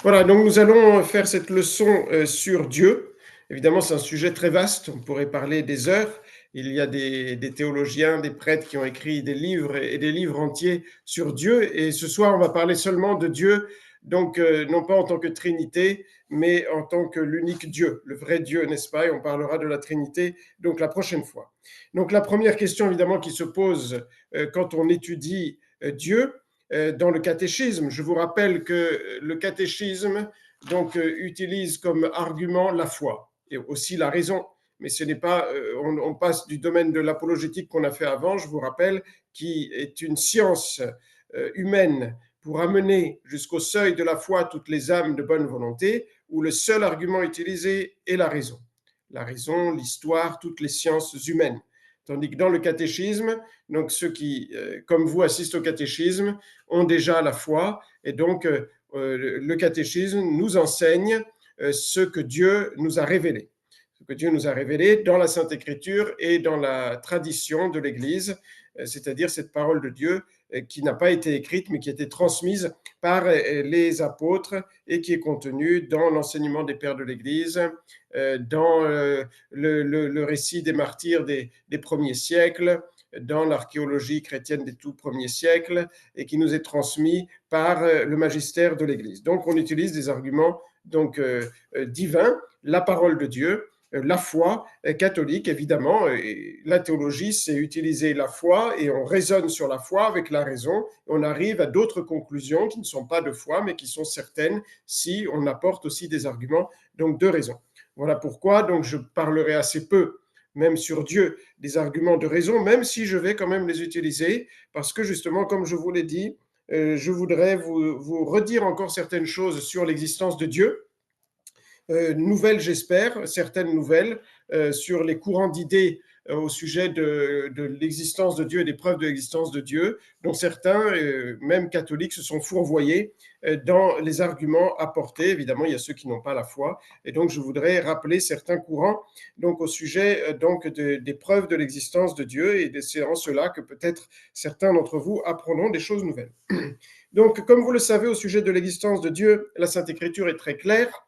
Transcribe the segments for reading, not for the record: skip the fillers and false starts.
Voilà, donc nous allons faire cette leçon sur Dieu. Évidemment, c'est un sujet très vaste, on pourrait parler des heures. Il y a des théologiens, des prêtres qui ont écrit des livres et des livres entiers sur Dieu. Et ce soir, on va parler seulement de Dieu, donc non pas en tant que Trinité, mais en tant que l'unique Dieu, le vrai Dieu, n'est-ce pas? Et on parlera de la Trinité donc la prochaine fois. Donc la première question, évidemment, qui se pose quand on étudie Dieu, dans le catéchisme. Je vous rappelle que le catéchisme donc utilise comme argument la foi et aussi la raison. Mais ce n'est pas, on passe du domaine de l'apologétique qu'on a fait avant, je vous rappelle, qui est une science humaine pour amener jusqu'au seuil de la foi toutes les âmes de bonne volonté, où le seul argument utilisé est la raison. La raison, l'histoire, toutes les sciences humaines. Tandis que dans le catéchisme, donc ceux qui, comme vous, assistent au catéchisme, ont déjà la foi, et donc le catéchisme nous enseigne ce que Dieu nous a révélé. Ce que Dieu nous a révélé dans la Sainte Écriture et dans la tradition de l'Église, c'est-à-dire cette parole de Dieu qui n'a pas été écrite, mais qui a été transmise par les apôtres et qui est contenue dans l'enseignement des pères de l'Église, dans le récit des martyrs des premiers siècles, dans l'archéologie chrétienne des tout premiers siècles, et qui nous est transmis par le magistère de l'Église. Donc, on utilise des arguments donc divins, la parole de Dieu, la foi catholique, évidemment. Et la théologie, c'est utiliser la foi et on raisonne sur la foi avec la raison. On arrive à d'autres conclusions qui ne sont pas de foi, mais qui sont certaines si on apporte aussi des arguments donc de raison. Voilà pourquoi donc je parlerai assez peu, même sur Dieu, des arguments de raison, même si je vais quand même les utiliser, parce que justement, comme je vous l'ai dit, je voudrais vous redire encore certaines choses sur l'existence de Dieu, nouvelles, j'espère, certaines nouvelles sur les courants d'idées au sujet de l'existence de Dieu et des preuves de l'existence de Dieu, dont certains, même catholiques, se sont fourvoyés dans les arguments apportés. Évidemment, il y a ceux qui n'ont pas la foi. Et donc, je voudrais rappeler certains courants donc, au sujet donc, des preuves de l'existence de Dieu. Et c'est en cela que peut-être certains d'entre vous apprendront des choses nouvelles. Donc, comme vous le savez, au sujet de l'existence de Dieu, la Sainte Écriture est très claire.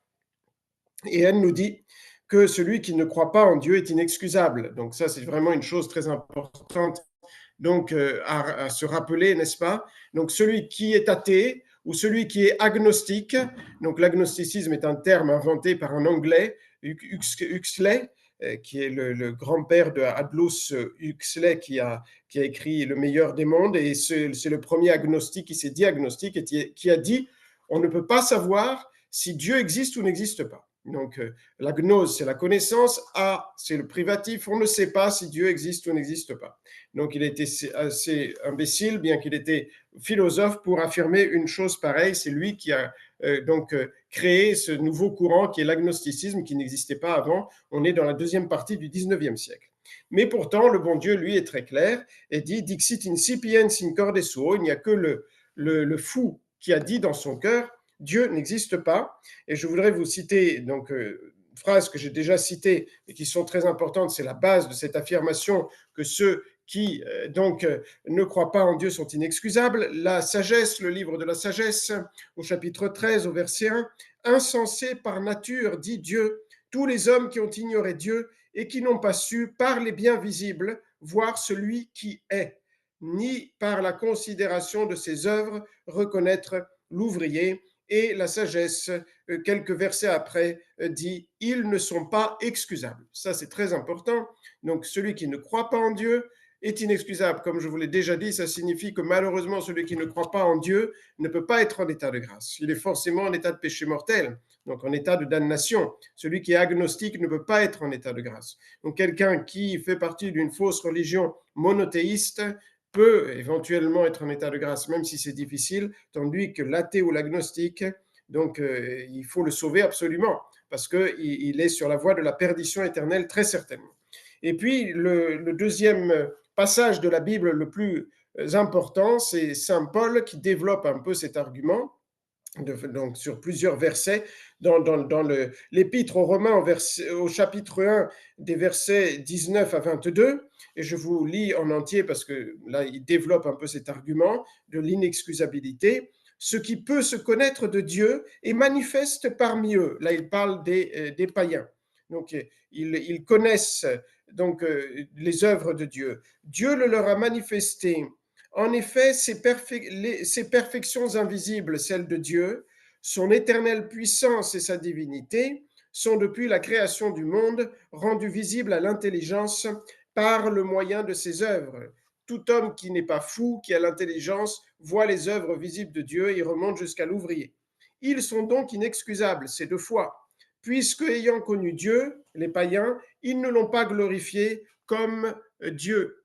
Et elle nous dit que celui qui ne croit pas en Dieu est inexcusable. Donc ça, c'est vraiment une chose très importante donc, à se rappeler, n'est-ce pas? Donc celui qui est athée ou celui qui est agnostique, donc l'agnosticisme est un terme inventé par un Anglais, Huxley, qui est le grand-père de Aldous Huxley, qui a écrit Le meilleur des mondes, et c'est le premier agnostique qui s'est dit agnostique et qui a dit on ne peut pas savoir si Dieu existe ou n'existe pas. Donc, la gnose, c'est la connaissance. A, c'est le privatif. On ne sait pas si Dieu existe ou n'existe pas. Donc, il était assez imbécile, bien qu'il était philosophe, pour affirmer une chose pareille. C'est lui qui a créé ce nouveau courant qui est l'agnosticisme, qui n'existait pas avant. On est dans la deuxième partie du 19e siècle. Mais pourtant, le bon Dieu, lui, est très clair et dit « Dixit incipiens in corde suo ». Il n'y a que le fou qui a dit dans son cœur Dieu n'existe pas. Et je voudrais vous citer donc phrases que j'ai déjà citées et qui sont très importantes. C'est la base de cette affirmation que ceux qui ne croient pas en Dieu sont inexcusables. La sagesse, le livre de la sagesse, au chapitre 13, au verset 1, insensé par nature, dit Dieu, tous les hommes qui ont ignoré Dieu et qui n'ont pas su, par les biens visibles, voir celui qui est, ni par la considération de ses œuvres, reconnaître l'ouvrier. Et la sagesse, quelques versets après, dit « Ils ne sont pas excusables ». Ça, c'est très important. Donc, celui qui ne croit pas en Dieu est inexcusable. Comme je vous l'ai déjà dit, ça signifie que malheureusement, celui qui ne croit pas en Dieu ne peut pas être en état de grâce. Il est forcément en état de péché mortel, donc en état de damnation. Celui qui est agnostique ne peut pas être en état de grâce. Donc, quelqu'un qui fait partie d'une fausse religion monothéiste peut éventuellement être en état de grâce, même si c'est difficile, tandis que l'athée ou l'agnostique, donc il faut le sauver absolument, parce qu'il est sur la voie de la perdition éternelle, très certainement. Et puis, le deuxième passage de la Bible le plus important, c'est Saint Paul qui développe un peu cet argument, donc sur plusieurs versets, dans l'épître aux Romains au chapitre 1, des versets 19 à 22, et je vous lis en entier parce que là, il développe un peu cet argument de l'inexcusabilité. ce qui peut se connaître de Dieu est manifeste parmi eux. Là, il parle des païens. Donc, ils connaissent donc les œuvres de Dieu. Dieu le leur a manifesté. En effet, ses perfections invisibles, celles de Dieu, son éternelle puissance et sa divinité, sont depuis la création du monde rendues visibles à l'intelligence par le moyen de ses œuvres. Tout homme qui n'est pas fou, qui a l'intelligence, voit les œuvres visibles de Dieu et remonte jusqu'à l'ouvrier. Ils sont donc inexcusables, ces deux fois, puisque, ayant connu Dieu, les païens, ils ne l'ont pas glorifié comme Dieu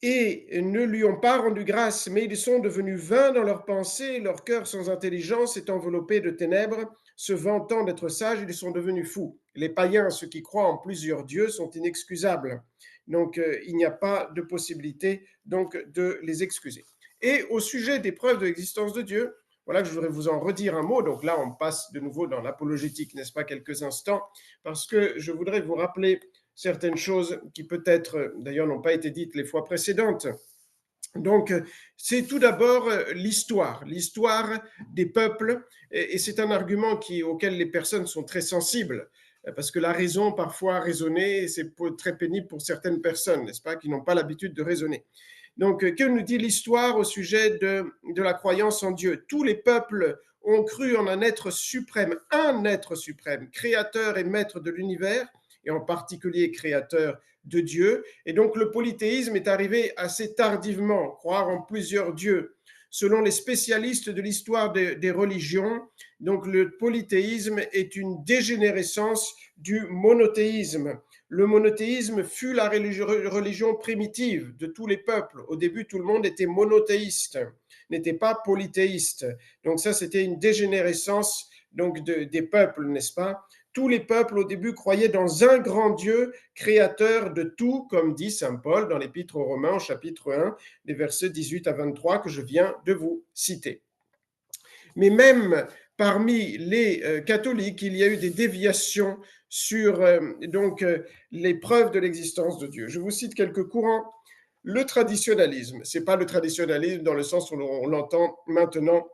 et ne lui ont pas rendu grâce, mais ils sont devenus vains dans leurs pensées, leur cœur sans intelligence est enveloppé de ténèbres, se vantant d'être sages, ils sont devenus fous. Les païens, ceux qui croient en plusieurs dieux, sont inexcusables. Donc, il n'y a pas de possibilité donc, de les excuser. Et au sujet des preuves de l'existence de Dieu, voilà que je voudrais vous en redire un mot. Donc là, on passe de nouveau dans l'apologétique, n'est-ce pas, quelques instants, parce que je voudrais vous rappeler certaines choses qui peut-être, d'ailleurs, n'ont pas été dites les fois précédentes. Donc, c'est tout d'abord l'histoire des peuples, et c'est un argument auquel les personnes sont très sensibles, parce que la raison, parfois, raisonner, c'est très pénible pour certaines personnes, n'est-ce pas, qui n'ont pas l'habitude de raisonner. Donc, que nous dit l'histoire au sujet de la croyance en Dieu? Tous les peuples ont cru en un être suprême, créateur et maître de l'univers, et en particulier créateur de Dieu. Et donc le polythéisme est arrivé assez tardivement, croire en plusieurs dieux. Selon les spécialistes de l'histoire des religions, donc le polythéisme est une dégénérescence du monothéisme. Le monothéisme fut la religion primitive de tous les peuples. Au début, tout le monde était monothéiste, n'était pas polythéiste. Donc ça, c'était une dégénérescence donc des peuples, n'est-ce pas? Tous les peuples au début croyaient dans un grand Dieu, créateur de tout, comme dit saint Paul dans l'Épître aux Romains, chapitre 1, les versets 18 à 23 que je viens de vous citer. Mais même parmi les catholiques, il y a eu des déviations sur les preuves de l'existence de Dieu. Je vous cite quelques courants. Le traditionnalisme, ce n'est pas le traditionnalisme dans le sens où on l'entend maintenant.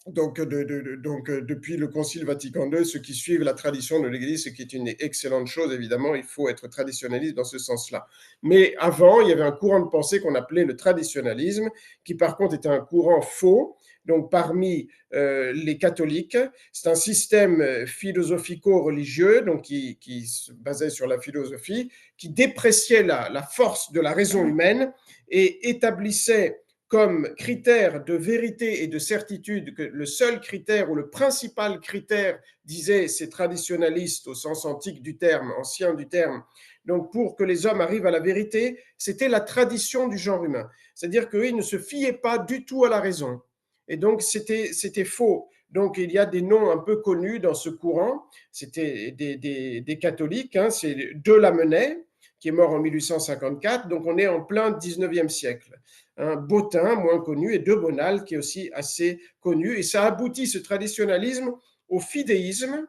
Donc, depuis le Concile Vatican II, ceux qui suivent la tradition de l'Église, ce qui est une excellente chose, évidemment, il faut être traditionnaliste dans ce sens-là. Mais avant, il y avait un courant de pensée qu'on appelait le traditionnalisme, qui par contre était un courant faux, donc parmi les catholiques. C'est un système philosophico-religieux, donc qui se basait sur la philosophie, qui dépréciait la force de la raison humaine et établissait comme critère de vérité et de certitude, que le seul critère ou le principal critère, disaient ces traditionalistes au sens antique du terme, ancien du terme, donc pour que les hommes arrivent à la vérité, c'était la tradition du genre humain. C'est-à-dire qu'ils ne se fiaient pas du tout à la raison. Et donc c'était faux. Donc il y a des noms un peu connus dans ce courant, c'était des catholiques, hein, c'est De Lamennais, qui est mort en 1854, donc on est en plein 19e siècle. Bottin, moins connu, et De Bonald, qui est aussi assez connu. Et ça aboutit, ce traditionnalisme, au fidéisme.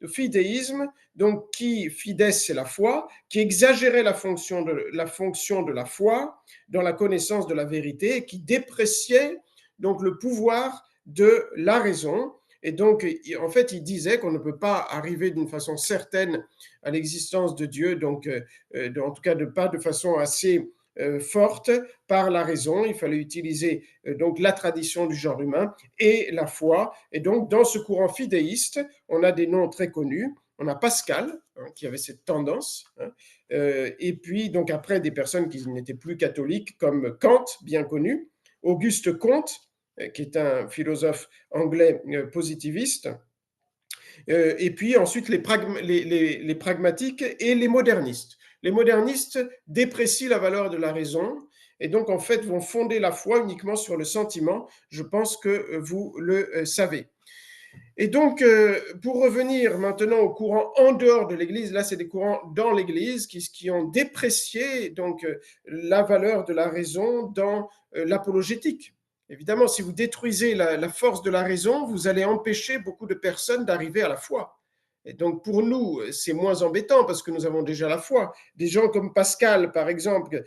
Le fidéisme, donc qui, fides, c'est la foi, qui exagérait la fonction de la foi dans la connaissance de la vérité, et qui dépréciait donc le pouvoir de la raison. Et donc, en fait, il disait qu'on ne peut pas arriver d'une façon certaine à l'existence de Dieu, donc en tout cas pas de façon assez forte par la raison. Il fallait utiliser donc la tradition du genre humain et la foi. Et donc, dans ce courant fidéiste, on a des noms très connus. On a Pascal, hein, qui avait cette tendance, hein, et puis donc après des personnes qui n'étaient plus catholiques, comme Kant, bien connu, Auguste Comte, qui est un philosophe anglais positiviste, et puis ensuite les pragmatiques et les modernistes. Les modernistes déprécient la valeur de la raison et donc en fait vont fonder la foi uniquement sur le sentiment. Je pense que vous le savez. Et donc, pour revenir maintenant aux courants en dehors de l'Église, là c'est des courants dans l'Église qui ont déprécié donc la valeur de la raison dans l'apologétique. Évidemment, si vous détruisez la force de la raison, vous allez empêcher beaucoup de personnes d'arriver à la foi. Et donc pour nous, c'est moins embêtant parce que nous avons déjà la foi. Des gens comme Pascal, par exemple,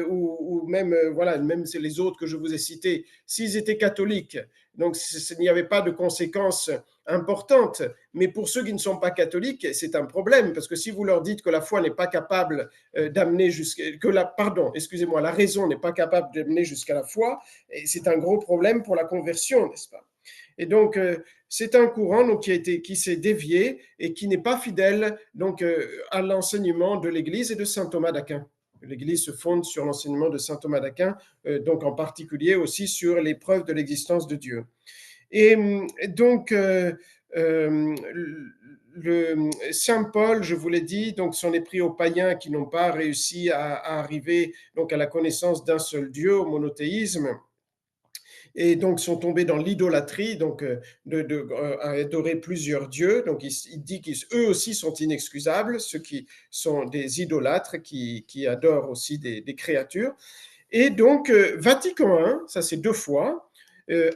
ou même, voilà, même les autres que je vous ai cités, s'ils étaient catholiques, donc il n'y avait pas de conséquences importantes. Mais pour ceux qui ne sont pas catholiques, c'est un problème parce que si vous leur dites que la foi n'est pas capable d'amener jusqu'à que la pardon, excusez-moi, la raison n'est pas capable d'amener jusqu'à la foi, c'est un gros problème pour la conversion, n'est-ce pas? Et donc, c'est un courant donc, qui s'est dévié et qui n'est pas fidèle donc, à l'enseignement de l'Église et de saint Thomas d'Aquin. L'Église se fonde sur l'enseignement de saint Thomas d'Aquin, donc en particulier aussi sur les preuves de l'existence de Dieu. Et donc, le Saint Paul, je vous l'ai dit, donc sont les prix aux païens qui n'ont pas réussi à arriver donc à la connaissance d'un seul Dieu, au monothéisme, et donc sont tombés dans l'idolâtrie, donc à adorer plusieurs dieux. Donc il dit qu'eux aussi sont inexcusables, ceux qui sont des idolâtres, qui adorent aussi des créatures. Et donc Vatican I, ça c'est 2 fois,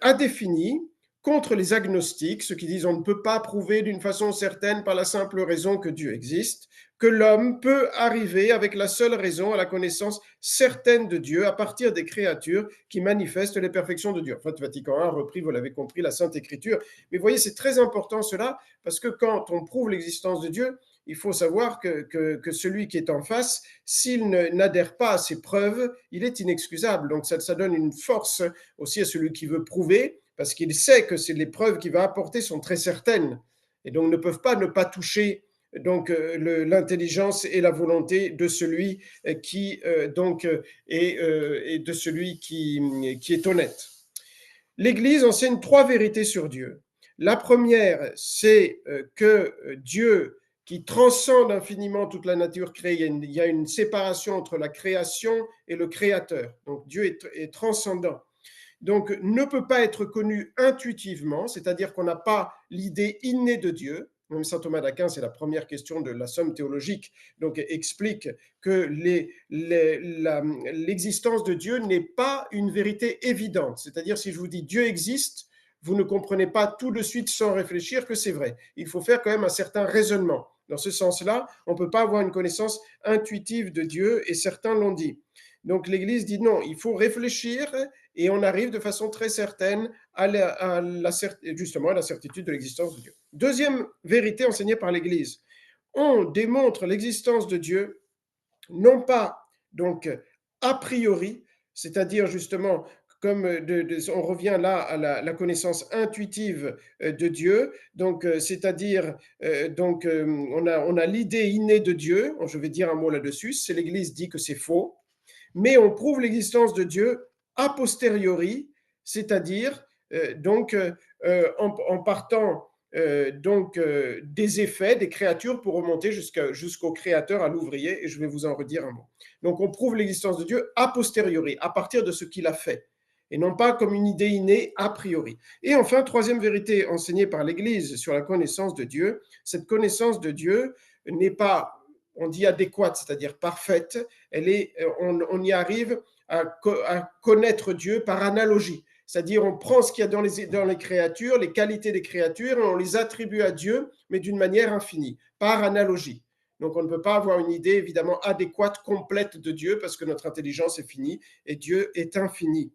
a défini contre les agnostiques, ceux qui disent on ne peut pas prouver d'une façon certaine par la simple raison que Dieu existe, que l'homme peut arriver avec la seule raison à la connaissance certaine de Dieu à partir des créatures qui manifestent les perfections de Dieu. En fait, Vatican I a repris, vous l'avez compris, la Sainte Écriture. Mais vous voyez, c'est très important cela, parce que quand on prouve l'existence de Dieu, il faut savoir que celui qui est en face, s'il n'adhère pas à ces preuves, il est inexcusable. Donc ça donne une force aussi à celui qui veut prouver, parce qu'il sait que les preuves qu'il va apporter sont très certaines, et donc ne peuvent pas ne pas toucher donc l'intelligence et la volonté de celui qui donc est de celui qui est honnête. L'Église enseigne 3 vérités sur Dieu. La première, c'est que Dieu, qui transcende infiniment toute la nature créée, il y a une séparation entre la création et le créateur. Donc Dieu est transcendant. Donc ne peut pas être connu intuitivement, c'est-à-dire qu'on n'a pas l'idée innée de Dieu. Même saint Thomas d'Aquin, c'est la première question de la somme théologique, donc explique que l'existence de Dieu n'est pas une vérité évidente. C'est-à-dire si je vous dis Dieu existe, vous ne comprenez pas tout de suite sans réfléchir que c'est vrai. Il faut faire quand même un certain raisonnement. Dans ce sens-là, on ne peut pas avoir une connaissance intuitive de Dieu, et certains l'ont dit. Donc l'Église dit non, il faut réfléchir et on arrive de façon très certaine justement à la certitude de l'existence de Dieu. Deuxième vérité enseignée par l'Église, on démontre l'existence de Dieu non pas donc a priori, c'est-à-dire justement comme on revient là à la connaissance intuitive de Dieu, donc c'est-à-dire donc on a l'idée innée de Dieu, je vais dire un mot là-dessus, c'est l'Église dit que c'est faux, mais on prouve l'existence de Dieu a posteriori, c'est-à-dire donc en partant donc des effets des créatures pour remonter jusqu'au créateur, à l'ouvrier, et je vais vous en redire un mot. Donc on prouve l'existence de Dieu a posteriori, à partir de ce qu'il a fait, et non pas comme une idée innée a priori. Et enfin, troisième vérité enseignée par l'Église sur la connaissance de Dieu, cette connaissance de Dieu n'est pas, on dit adéquate, c'est-à-dire parfaite, on y arrive à connaître Dieu par analogie. C'est-à-dire on prend ce qu'il y a dans les créatures, les qualités des créatures, et on les attribue à Dieu, mais d'une manière infinie, par analogie. Donc on ne peut pas avoir une idée évidemment adéquate, complète de Dieu, parce que notre intelligence est finie et Dieu est infini.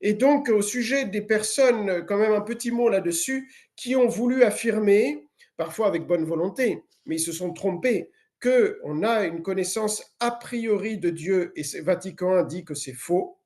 Et donc au sujet des personnes, quand même un petit mot là-dessus, qui ont voulu affirmer, parfois avec bonne volonté, mais ils se sont trompés, qu'on a une connaissance a priori de Dieu, et Vatican I dit que c'est faux.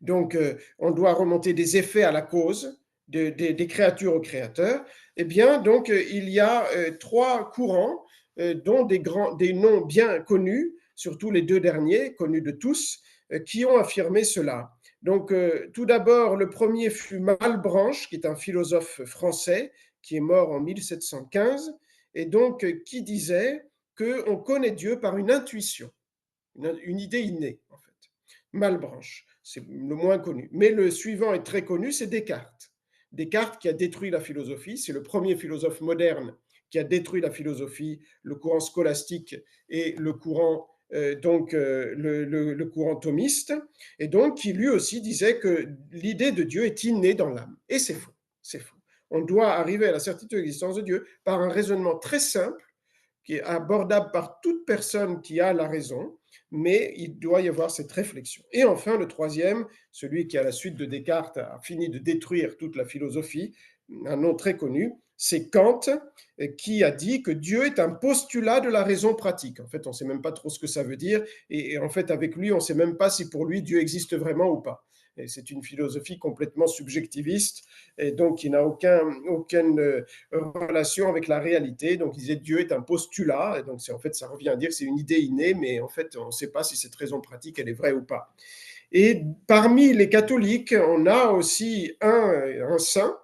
Donc, on doit remonter des effets à la cause, des créatures au créateur. Eh bien, donc, il y a 3 courants, dont des noms bien connus, surtout les 2 derniers, connus de tous, qui ont affirmé cela. Donc, tout d'abord, le premier fut Malebranche, qui est un philosophe français, qui est mort en 1715, et donc qui disait qu'on connaît Dieu par une intuition, une idée innée, en fait. Malebranche, c'est le moins connu. Mais le suivant est très connu, c'est Descartes. Descartes qui a détruit la philosophie, c'est le premier philosophe moderne qui a détruit la philosophie, le courant scolastique et le courant le courant thomiste, et donc qui lui aussi disait que l'idée de Dieu est innée dans l'âme. Et c'est faux, c'est faux. On doit arriver à la certitude de l'existence de Dieu par un raisonnement très simple, qui est abordable par toute personne qui a la raison, mais il doit y avoir cette réflexion. Et enfin, le troisième, celui qui, à la suite de Descartes, a fini de détruire toute la philosophie, un nom très connu, c'est Kant, qui a dit que Dieu est un postulat de la raison pratique. En fait, on ne sait même pas trop ce que ça veut dire, et en fait, avec lui, on ne sait même pas si pour lui, Dieu existe vraiment ou pas. Et c'est une philosophie complètement subjectiviste, et donc qui n'a aucune relation avec la réalité. Donc, il disait Dieu est un postulat. Et donc, en fait, ça revient à dire que c'est une idée innée, mais en fait, on ne sait pas si cette raison pratique, elle est vraie ou pas. Et parmi les catholiques, on a aussi un saint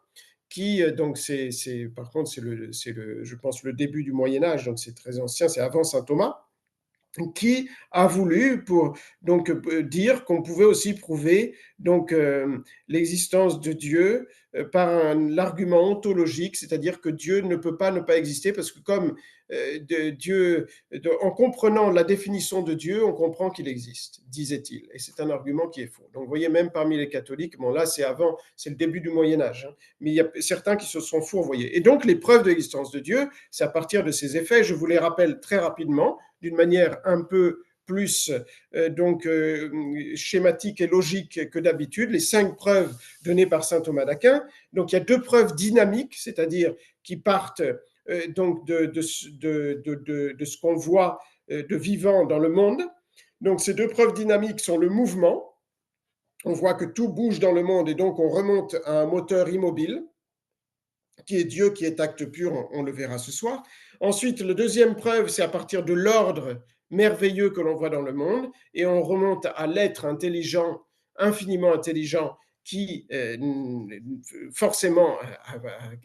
qui, donc, par contre, je pense, le début du Moyen-Âge, donc c'est très ancien, c'est avant saint Thomas, qui a voulu donc dire qu'on pouvait aussi prouver donc l'existence de Dieu par l'argument ontologique, c'est-à-dire que Dieu ne peut pas ne pas exister parce que comme en comprenant la définition de Dieu, on comprend qu'il existe, disait-il. Et c'est un argument qui est faux. Donc vous voyez, même parmi les catholiques, bon là c'est le début du Moyen Âge, hein, mais il y a certains qui se sont fourvoyés. Et donc les preuves de l'existence de Dieu, c'est à partir de ces effets, je vous les rappelle très rapidement, d'une manière un peu plus schématique et logique que d'habitude, les 5 preuves données par saint Thomas d'Aquin. Donc il y a 2 preuves dynamiques, c'est-à-dire qui partent donc de ce qu'on voit de vivant dans le monde. Donc ces 2 preuves dynamiques sont le mouvement. On voit que tout bouge dans le monde et donc on remonte à un moteur immobile qui est Dieu, qui est acte pur, on le verra ce soir. Ensuite, la deuxième preuve, c'est à partir de l'ordre merveilleux que l'on voit dans le monde, et on remonte à l'être intelligent, infiniment intelligent, qui forcément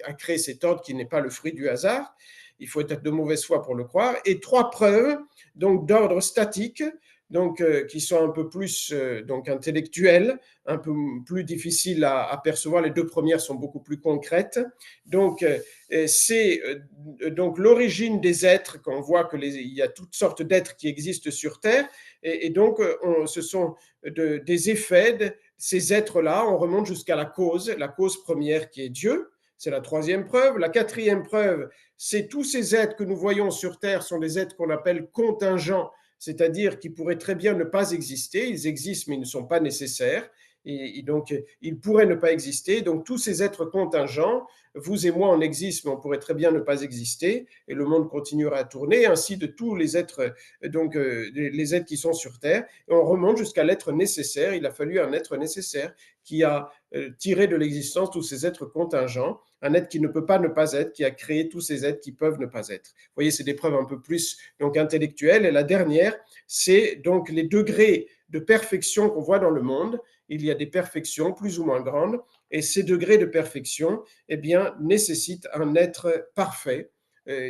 a créé cet ordre qui n'est pas le fruit du hasard. Il faut être de mauvaise foi pour le croire. Et 3 preuves donc d'ordre statique, donc qui sont un peu plus donc intellectuelles, un peu plus difficiles à percevoir. Les 2 premières sont beaucoup plus concrètes. Donc c'est donc l'origine des êtres, qu'on voit il y a toutes sortes d'êtres qui existent sur Terre, et donc ce sont des effets de ces êtres-là. On remonte jusqu'à la cause première qui est Dieu. C'est la 3e preuve. La 4e preuve, c'est tous ces êtres que nous voyons sur Terre sont des êtres qu'on appelle contingents, c'est-à-dire qui pourraient très bien ne pas exister. Ils existent, mais ils ne sont pas nécessaires. Et donc, ils pourraient ne pas exister. Donc, tous ces êtres contingents, vous et moi, on existe, mais on pourrait très bien ne pas exister, et le monde continuera à tourner, ainsi de tous les êtres, donc les êtres qui sont sur Terre. Et on remonte jusqu'à l'être nécessaire. Il a fallu un être nécessaire qui a tiré de l'existence tous ces êtres contingents, un être qui ne peut pas ne pas être, qui a créé tous ces êtres qui peuvent ne pas être. Vous voyez, c'est des preuves un peu plus donc intellectuelles. Et la dernière, c'est donc les degrés de perfection qu'on voit dans le monde. Il y a des perfections plus ou moins grandes, et ces degrés de perfection, eh bien, nécessitent un être parfait.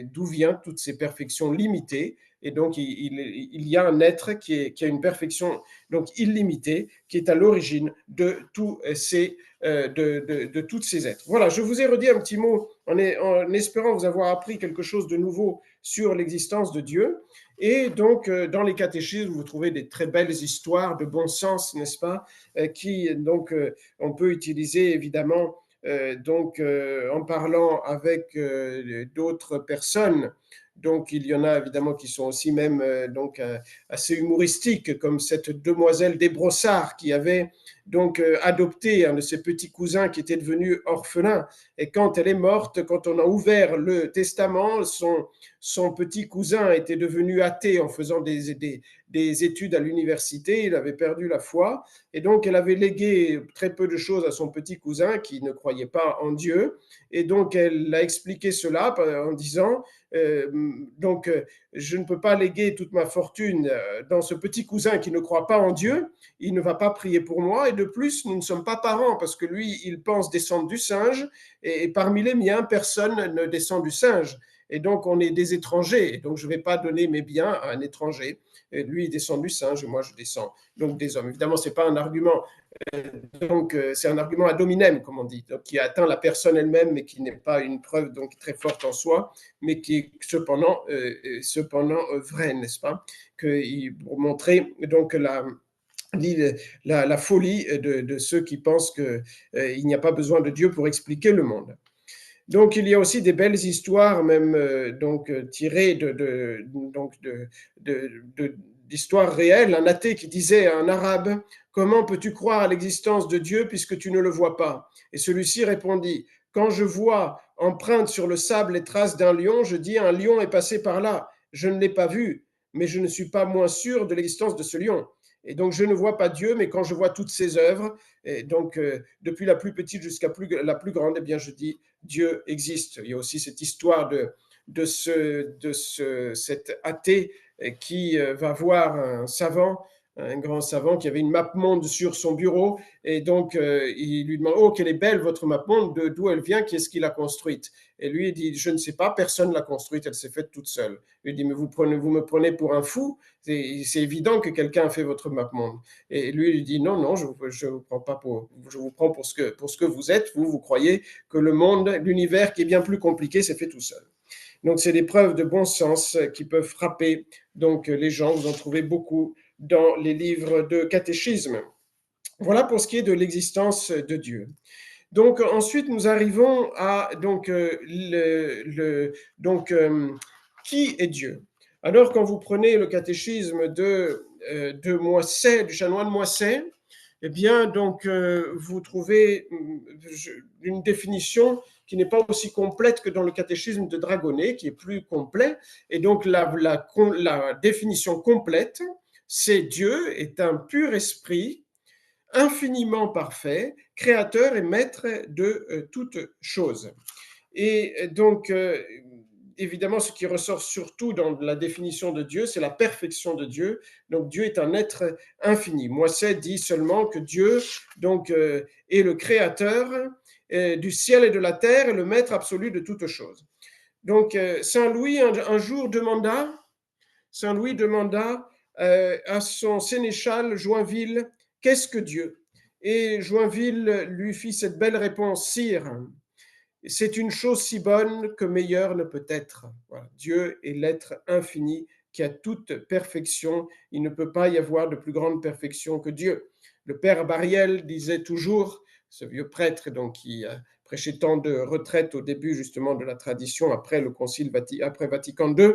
D'où viennent toutes ces perfections limitées? Et donc, il y a un être qui a une perfection donc illimitée, qui est à l'origine de tous de toutes ces êtres. Voilà, je vous ai redit un petit mot en espérant vous avoir appris quelque chose de nouveau sur l'existence de Dieu. Et donc, dans les catéchismes, vous trouvez des très belles histoires de bon sens, n'est-ce pas, qui, donc, on peut utiliser évidemment en parlant avec d'autres personnes. Donc, il y en a évidemment qui sont aussi même assez humoristiques, comme cette demoiselle des Brossards qui avait donc adopté un de ses petits cousins qui était devenu orphelin. Et quand elle est morte, quand on a ouvert le testament, son petit cousin était devenu athée en faisant des études à l'université. Il avait perdu la foi. Et donc, elle avait légué très peu de choses à son petit cousin qui ne croyait pas en Dieu. Et donc, elle a expliqué cela en disant je ne peux pas léguer toute ma fortune dans ce petit cousin qui ne croit pas en Dieu. Il ne va pas prier pour moi. Et de plus, nous ne sommes pas parents parce que lui, il pense descendre du singe. Et parmi les miens, personne ne descend du singe. Et donc, on est des étrangers. Et donc, je ne vais pas donner mes biens à un étranger. Et lui, il descend du singe et moi, je descends donc des hommes. Évidemment, ce n'est pas un argument. C'est un argument ad hominem, comme on dit, donc, qui atteint la personne elle-même, mais qui n'est pas une preuve donc très forte en soi, mais qui est cependant vrai, n'est-ce pas? Pour montrer donc la folie de ceux qui pensent qu'il n'y a pas besoin de Dieu pour expliquer le monde. Donc, il y a aussi des belles histoires, même tirées d'histoires réelles. Un athée qui disait à un arabe: comment peux-tu croire à l'existence de Dieu puisque tu ne le vois pas? Et celui-ci répondit: quand je vois empreintes sur le sable les traces d'un lion, je dis un lion est passé par là. Je ne l'ai pas vu, mais je ne suis pas moins sûr de l'existence de ce lion. Et donc, je ne vois pas Dieu, mais quand je vois toutes ses œuvres, et donc depuis la plus petite jusqu'à la plus grande, eh bien, je dis Dieu existe. Il y a aussi cette histoire cet athée qui va voir un grand savant qui avait une map monde sur son bureau, et donc il lui demande: oh, quelle est belle votre map monde, d'où elle vient, qui est-ce qui l'a construite? Et lui il dit: je ne sais pas, personne ne l'a construite, elle s'est faite toute seule. Il dit: mais vous me prenez pour un fou, c'est évident que quelqu'un a fait votre map monde. Et lui il dit: non, non, je vous prends pas pour, je vous prends pour ce que vous êtes, vous croyez que le monde, l'univers qui est bien plus compliqué, s'est fait tout seul. Donc, c'est des preuves de bon sens qui peuvent frapper donc les gens. Vous en trouvez beaucoup dans les livres de catéchisme. Voilà pour ce qui est de l'existence de Dieu. Donc, ensuite, nous arrivons à qui est Dieu? Alors, quand vous prenez le catéchisme de Moisset, du chanoine Moisset, eh bien, donc, vous trouvez une définition qui n'est pas aussi complète que dans le catéchisme de Dragonnet, qui est plus complet. Et donc, la définition complète, c'est: Dieu est un pur esprit, infiniment parfait, créateur et maître de toutes choses. Et donc, évidemment, ce qui ressort surtout dans la définition de Dieu, c'est la perfection de Dieu. Donc, Dieu est un être infini. Moisset dit seulement que Dieu donc, est le créateur du ciel et de la terre et le maître absolu de toutes choses. Donc, Saint-Louis Saint-Louis demanda à son sénéchal Joinville: qu'est-ce que Dieu? Et Joinville lui fit cette belle réponse: sire, c'est une chose si bonne que meilleure ne peut être. Voilà. Dieu est l'être infini qui a toute perfection. Il ne peut pas y avoir de plus grande perfection que Dieu. Le père Bariel disait toujours, ce vieux prêtre donc, qui prêchait tant de retraites au début justement de la tradition après le concile après Vatican II,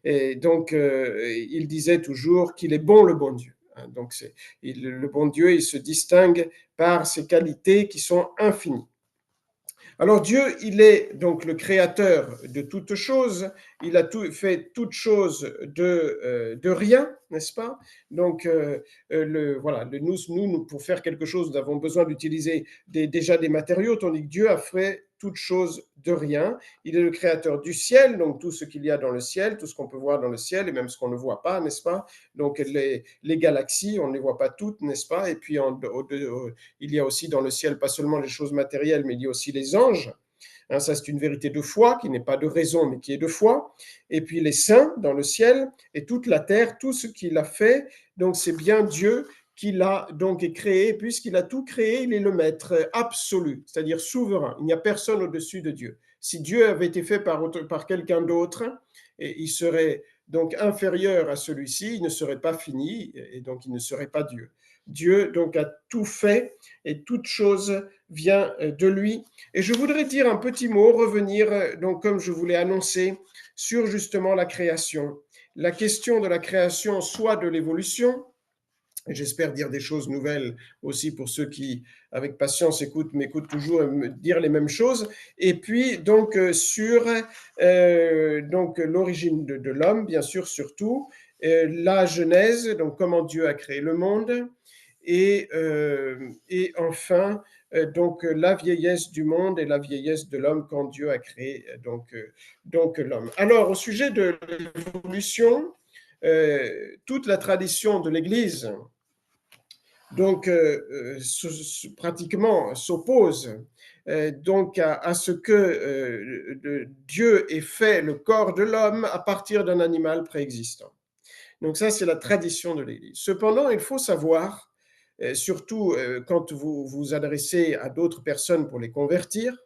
et donc il disait toujours qu'il est bon le bon Dieu. Donc le bon Dieu, il se distingue par ses qualités qui sont infinies. Alors Dieu, il est donc le créateur de toutes choses, il a fait toutes choses de rien, n'est-ce pas? Donc voilà, nous, pour faire quelque chose, nous avons besoin d'utiliser déjà des matériaux, tandis que Dieu a fait toutes choses de rien. Il est le créateur du ciel, donc tout ce qu'il y a dans le ciel, tout ce qu'on peut voir dans le ciel, et même ce qu'on ne voit pas, n'est-ce pas? Donc les galaxies, on ne les voit pas toutes, n'est-ce pas? Et puis il y a aussi dans le ciel pas seulement les choses matérielles, mais il y a aussi les anges. Ça, c'est une vérité de foi qui n'est pas de raison, mais qui est de foi. Et puis les saints dans le ciel et toute la terre, tout ce qu'il a fait. Donc c'est bien Dieu qui l'a donc créé. Puisqu'il a tout créé, il est le maître absolu, c'est-à-dire souverain. Il n'y a personne au-dessus de Dieu. Si Dieu avait été fait par quelqu'un d'autre, il serait donc inférieur à celui-ci, il ne serait pas fini et donc il ne serait pas Dieu. Dieu donc a tout fait et toute chose vient de lui. Et je voudrais dire un petit mot, revenir, donc comme je vous l'ai annoncé, sur justement la création. La question de la création, soit de l'évolution, et j'espère dire des choses nouvelles aussi pour ceux qui, avec patience, m'écoutent toujours me dire les mêmes choses. Et puis, donc, sur donc, l'origine de l'homme, bien sûr, surtout, la Genèse, donc comment Dieu a créé le monde, et enfin, donc la vieillesse du monde et la vieillesse de l'homme quand Dieu a créé donc l'homme. Alors, au sujet de l'évolution, toute la tradition de l'Église donc pratiquement s'oppose donc à ce que Dieu ait fait le corps de l'homme à partir d'un animal préexistant. Donc ça, c'est la tradition de l'Église. Cependant, il faut savoir, surtout quand vous vous adressez à d'autres personnes pour les convertir,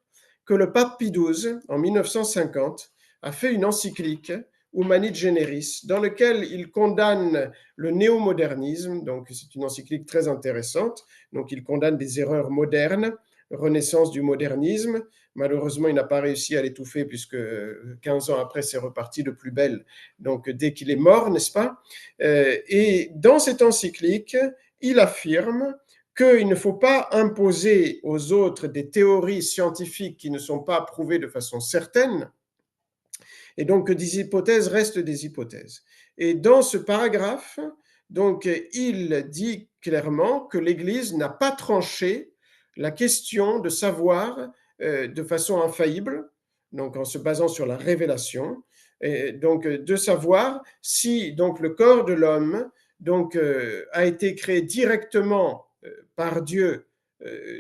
que le pape Pie XII, en 1950, a fait une encyclique, Humani Generis, dans laquelle il condamne le néomodernisme. Donc c'est une encyclique très intéressante. Donc il condamne des erreurs modernes renaissance du modernisme. Malheureusement, il n'a pas réussi à l'étouffer puisque 15 ans après, c'est reparti de plus belle. Donc, dès qu'il est mort, n'est-ce pas? Et dans cette encyclique, il affirme qu'il ne faut pas imposer aux autres des théories scientifiques qui ne sont pas prouvées de façon certaine, et donc que des hypothèses restent des hypothèses. Et dans ce paragraphe, donc, il dit clairement que l'Église n'a pas tranché la question de savoir de façon infaillible, donc en se basant sur la révélation, et donc de savoir si donc le corps de l'homme donc a été créé directement par Dieu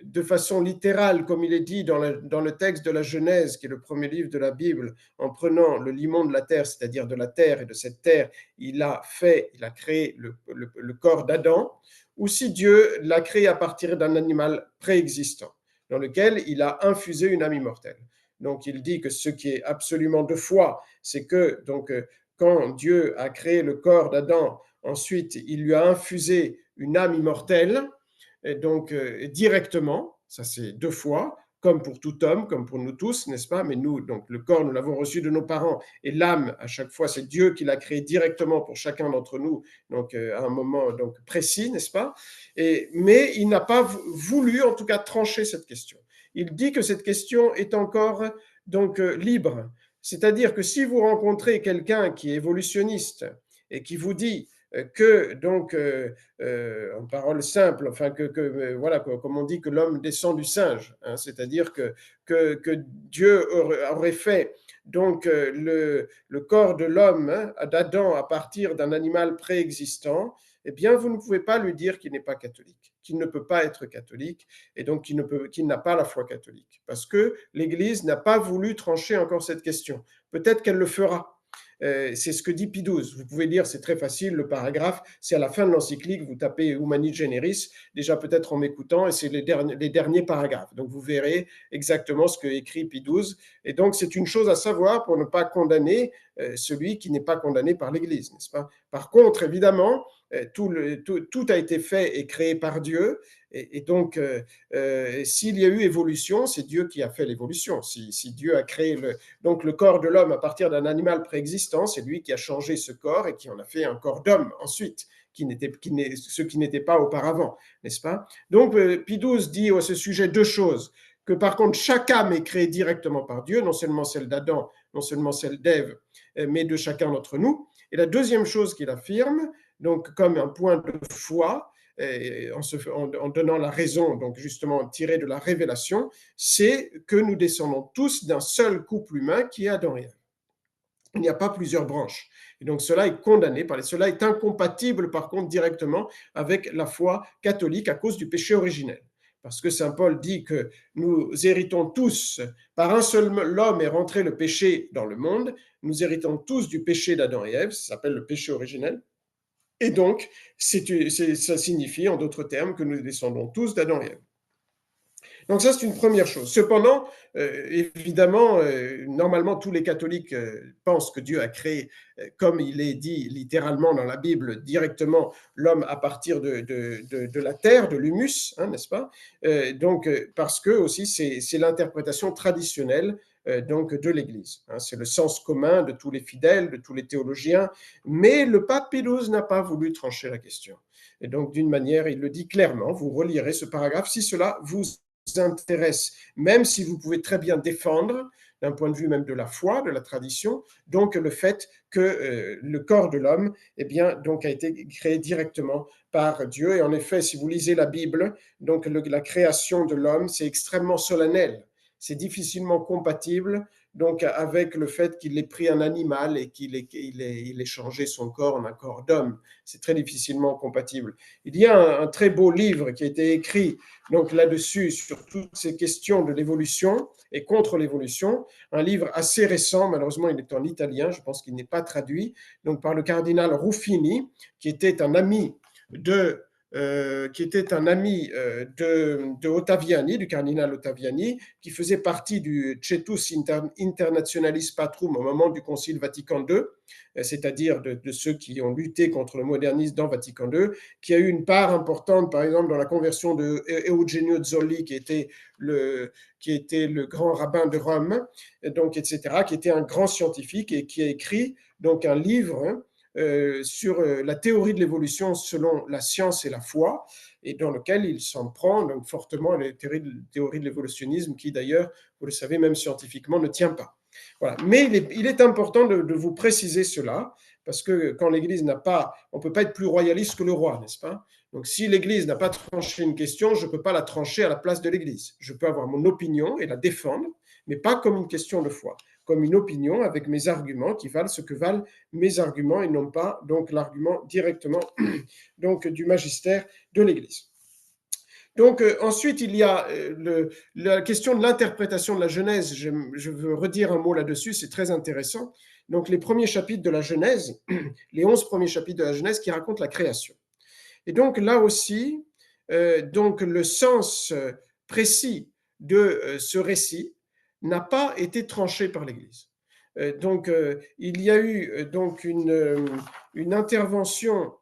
de façon littérale, comme il est dit dans le texte de la Genèse, qui est le premier livre de la Bible, en prenant le limon de la terre, c'est-à-dire de la terre, et de cette terre, il a créé le corps d'Adam, ou si Dieu l'a créé à partir d'un animal préexistant, dans lequel il a infusé une âme immortelle. Donc il dit que ce qui est absolument de foi, c'est que donc, quand Dieu a créé le corps d'Adam, ensuite il lui a infusé une âme immortelle, et donc directement, ça c'est deux fois, comme pour tout homme, comme pour nous tous, n'est-ce pas? Mais nous, donc le corps, nous l'avons reçu de nos parents, et l'âme, à chaque fois, c'est Dieu qui l'a créé directement pour chacun d'entre nous, donc à un moment donc précis, n'est-ce pas? Mais il n'a pas voulu, en tout cas, trancher cette question. Il dit que cette question est encore donc libre. C'est-à-dire que si vous rencontrez quelqu'un qui est évolutionniste et qui vous dit que donc en parole simple, enfin voilà, comme on dit que l'homme descend du singe, hein, c'est-à-dire que Dieu aurait fait donc le corps de l'homme, hein, d'Adam, à partir d'un animal préexistant, eh bien vous ne pouvez pas lui dire qu'il n'est pas catholique, qu'il ne peut pas être catholique, et donc qu'il n'a pas la foi catholique, parce que l'Église n'a pas voulu trancher encore cette question. Peut-être qu'elle le fera. C'est ce que dit Pie XII. Vous pouvez lire, c'est très facile, le paragraphe, c'est à la fin de l'encyclique, vous tapez Humani Generis, déjà peut-être en m'écoutant, et c'est les derniers paragraphes. Donc vous verrez exactement ce que écrit Pie XII. Et donc c'est une chose à savoir pour ne pas condamner celui qui n'est pas condamné par l'Église, n'est-ce pas? Par contre, évidemment, tout a été fait et créé par Dieu, et donc s'il y a eu évolution, c'est Dieu qui a fait l'évolution. Si Dieu a créé donc le corps de l'homme à partir d'un animal préexistant, c'est lui qui a changé ce corps et qui en a fait un corps d'homme ensuite, ce qui n'était pas auparavant, n'est-ce pas? Donc Pie XII dit à ce sujet deux choses: que par contre chaque âme est créée directement par Dieu, non seulement celle d'Adam, non seulement celle d'Ève, mais de chacun d'entre nous. Et la deuxième chose qu'il affirme, donc comme un point de foi, en donnant la raison, donc justement tirée de la révélation, c'est que nous descendons tous d'un seul couple humain qui est Adam et Ève. Il n'y a pas plusieurs branches. Et donc cela est condamné, cela est incompatible par contre directement avec la foi catholique à cause du péché originel. Parce que saint Paul dit que nous héritons tous, par un seul homme est rentré le péché dans le monde, nous héritons tous du péché d'Adam et Ève, ça s'appelle le péché originel. Et donc, ça signifie, en d'autres termes, que nous descendons tous d'Adam et Ève. Donc ça, c'est une première chose. Cependant, évidemment, normalement, tous les catholiques pensent que Dieu a créé, comme il est dit littéralement dans la Bible, directement l'homme à partir de la terre, de l'humus, hein, n'est-ce pas? Donc, parce que aussi, c'est l'interprétation traditionnelle donc de l'Église. Hein, c'est le sens commun de tous les fidèles, de tous les théologiens, mais le pape Pie XII n'a pas voulu trancher la question. Et donc, d'une manière, il le dit clairement, vous relirez ce paragraphe si cela vous intéresse, même si vous pouvez très bien défendre, d'un point de vue même de la foi, de la tradition, donc le fait que le corps de l'homme eh bien, donc, a été créé directement par Dieu. Et en effet, si vous lisez la Bible, donc la création de l'homme, c'est extrêmement solennel. C'est difficilement compatible donc avec le fait qu'il ait pris un animal et qu'il ait changé son corps en un corps d'homme. C'est très difficilement compatible. Il y a un très beau livre qui a été écrit donc là-dessus, sur toutes ces questions de l'évolution et contre l'évolution, un livre assez récent, malheureusement il est en italien, je pense qu'il n'est pas traduit, donc par le cardinal Ruffini, qui était un ami de qui était un ami de Ottaviani, du cardinal Ottaviani, qui faisait partie du Cetus Internationalis Patrum au moment du Concile Vatican II, c'est-à-dire de ceux qui ont lutté contre le modernisme dans Vatican II, qui a eu une part importante, par exemple, dans la conversion de Eugenio Zolli, qui était le grand rabbin de Rome, donc, etc., qui était un grand scientifique et qui a écrit donc un livre sur la théorie de l'évolution selon la science et la foi, et dans lequel il s'en prend donc fortement à la théorie de l'évolutionnisme, qui d'ailleurs, vous le savez, même scientifiquement, ne tient pas. Voilà. Mais il est important de vous préciser cela, parce que quand l'Église n'a pas, on ne peut pas être plus royaliste que le roi, n'est-ce pas? Donc si l'Église n'a pas tranché une question, je ne peux pas la trancher à la place de l'Église. Je peux avoir mon opinion et la défendre, mais pas comme une question de foi, comme une opinion avec mes arguments qui valent ce que valent mes arguments et non pas donc l'argument directement donc du magistère de l'Église. Donc ensuite, il y a la question de l'interprétation de la Genèse. Je veux redire un mot là-dessus, c'est très intéressant. Donc les premiers chapitres de la Genèse, les 11 premiers chapitres de la Genèse qui racontent la création. Et donc là aussi, donc le sens précis de ce récit n'a pas été tranché par l'Église. Donc il y a eu donc une intervention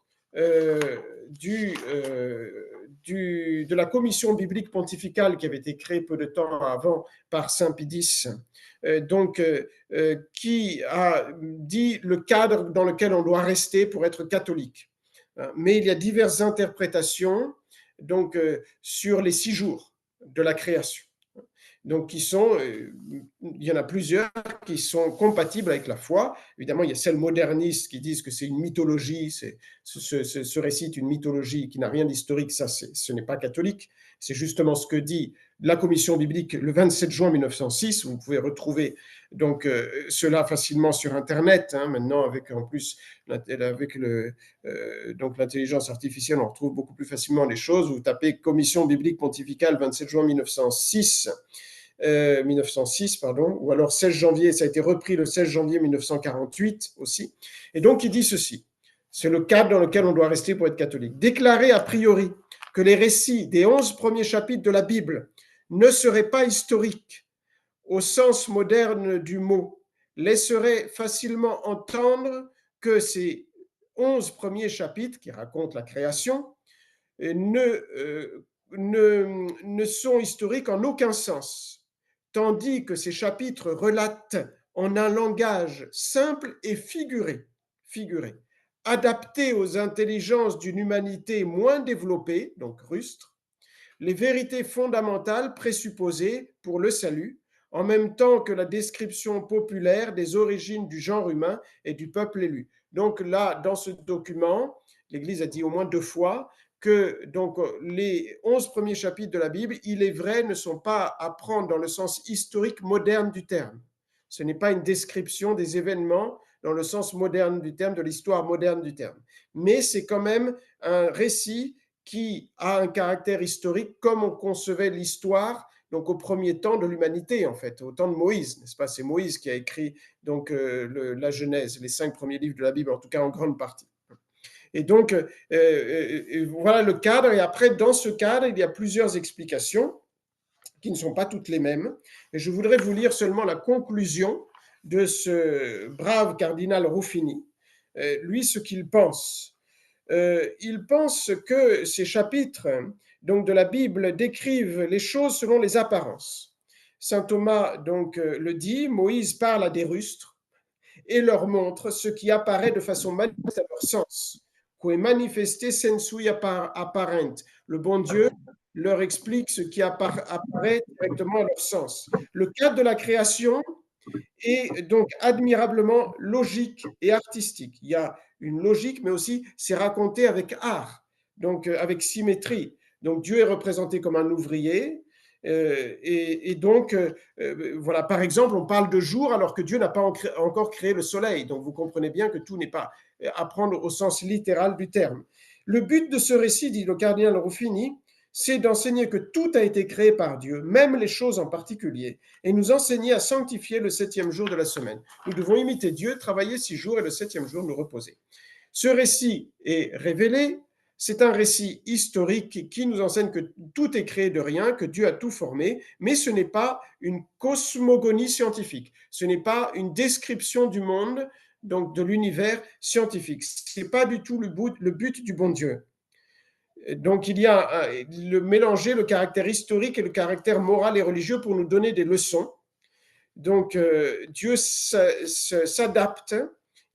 de la commission biblique pontificale qui avait été créée peu de temps avant par Saint Pie X, qui a dit le cadre dans lequel on doit rester pour être catholique. Mais il y a diverses interprétations donc, sur les 6 jours de la création. Donc, il y en a plusieurs qui sont compatibles avec la foi. Évidemment, il y a celles modernistes qui disent que c'est une mythologie, ce récit est une mythologie qui n'a rien d'historique, ça ce n'est pas catholique. C'est justement ce que dit la commission biblique le 27 juin 1906. Vous pouvez retrouver donc cela facilement sur Internet. Maintenant, avec en plus avec donc l'intelligence artificielle, on retrouve beaucoup plus facilement les choses. Vous tapez commission biblique pontificale 27 juin 1906. 1906, pardon, ou alors 16 janvier, ça a été repris le 16 janvier 1948 aussi. Et donc, il dit ceci, c'est le cadre dans lequel on doit rester pour être catholique. Déclarer a priori que les récits des 11 premiers chapitres de la Bible ne seraient pas historiques au sens moderne du mot, laisserait facilement entendre que ces 11 premiers chapitres qui racontent la création ne sont historiques en aucun sens, tandis que ces chapitres relatent en un langage simple et figuré, adapté aux intelligences d'une humanité moins développée, donc rustre, les vérités fondamentales présupposées pour le salut, en même temps que la description populaire des origines du genre humain et du peuple élu. Donc là, dans ce document, l'Église a dit au moins 2 fois que donc, les 11 premiers chapitres de la Bible, il est vrai, ne sont pas à prendre dans le sens historique moderne du terme. Ce n'est pas une description des événements dans le sens moderne du terme, de l'histoire moderne du terme. Mais c'est quand même un récit qui a un caractère historique comme on concevait l'histoire donc au premier temps de l'humanité, en fait, au temps de Moïse, n'est-ce pas? C'est Moïse qui a écrit donc la Genèse, les 5 premiers livres de la Bible, en tout cas en grande partie. Et donc, voilà le cadre. Et après, dans ce cadre, il y a plusieurs explications qui ne sont pas toutes les mêmes. Et je voudrais vous lire seulement la conclusion de ce brave cardinal Ruffini. Lui, ce qu'il pense. Il pense que ces chapitres donc, de la Bible décrivent les choses selon les apparences. Saint Thomas donc, le dit, Moïse parle à des rustres et leur montre ce qui apparaît de façon manifeste à leur sens. Que manifesté sensui apparent. Le bon Dieu leur explique ce qui apparaît directement à leur sens. Le cadre de la création est donc admirablement logique et artistique. Il y a une logique, mais aussi c'est raconté avec art, donc avec symétrie. Donc Dieu est représenté comme un ouvrier, et donc, voilà, par exemple, on parle de jour alors que Dieu n'a pas encore créé le soleil. Donc, vous comprenez bien que tout n'est pas à prendre au sens littéral du terme. Le but de ce récit, dit le cardinal Ruffini, c'est d'enseigner que tout a été créé par Dieu, même les choses en particulier, et nous enseigner à sanctifier le 7e jour de la semaine. Nous devons imiter Dieu, travailler 6 jours et le 7e jour nous reposer. Ce récit est révélé c'est un récit historique qui nous enseigne que tout est créé de rien, que Dieu a tout formé, mais ce n'est pas une cosmogonie scientifique, ce n'est pas une description du monde, donc de l'univers scientifique. Ce n'est pas du tout le but du bon Dieu. Donc il y a mélanger le caractère historique et le caractère moral et religieux pour nous donner des leçons. Donc Dieu s'adapte,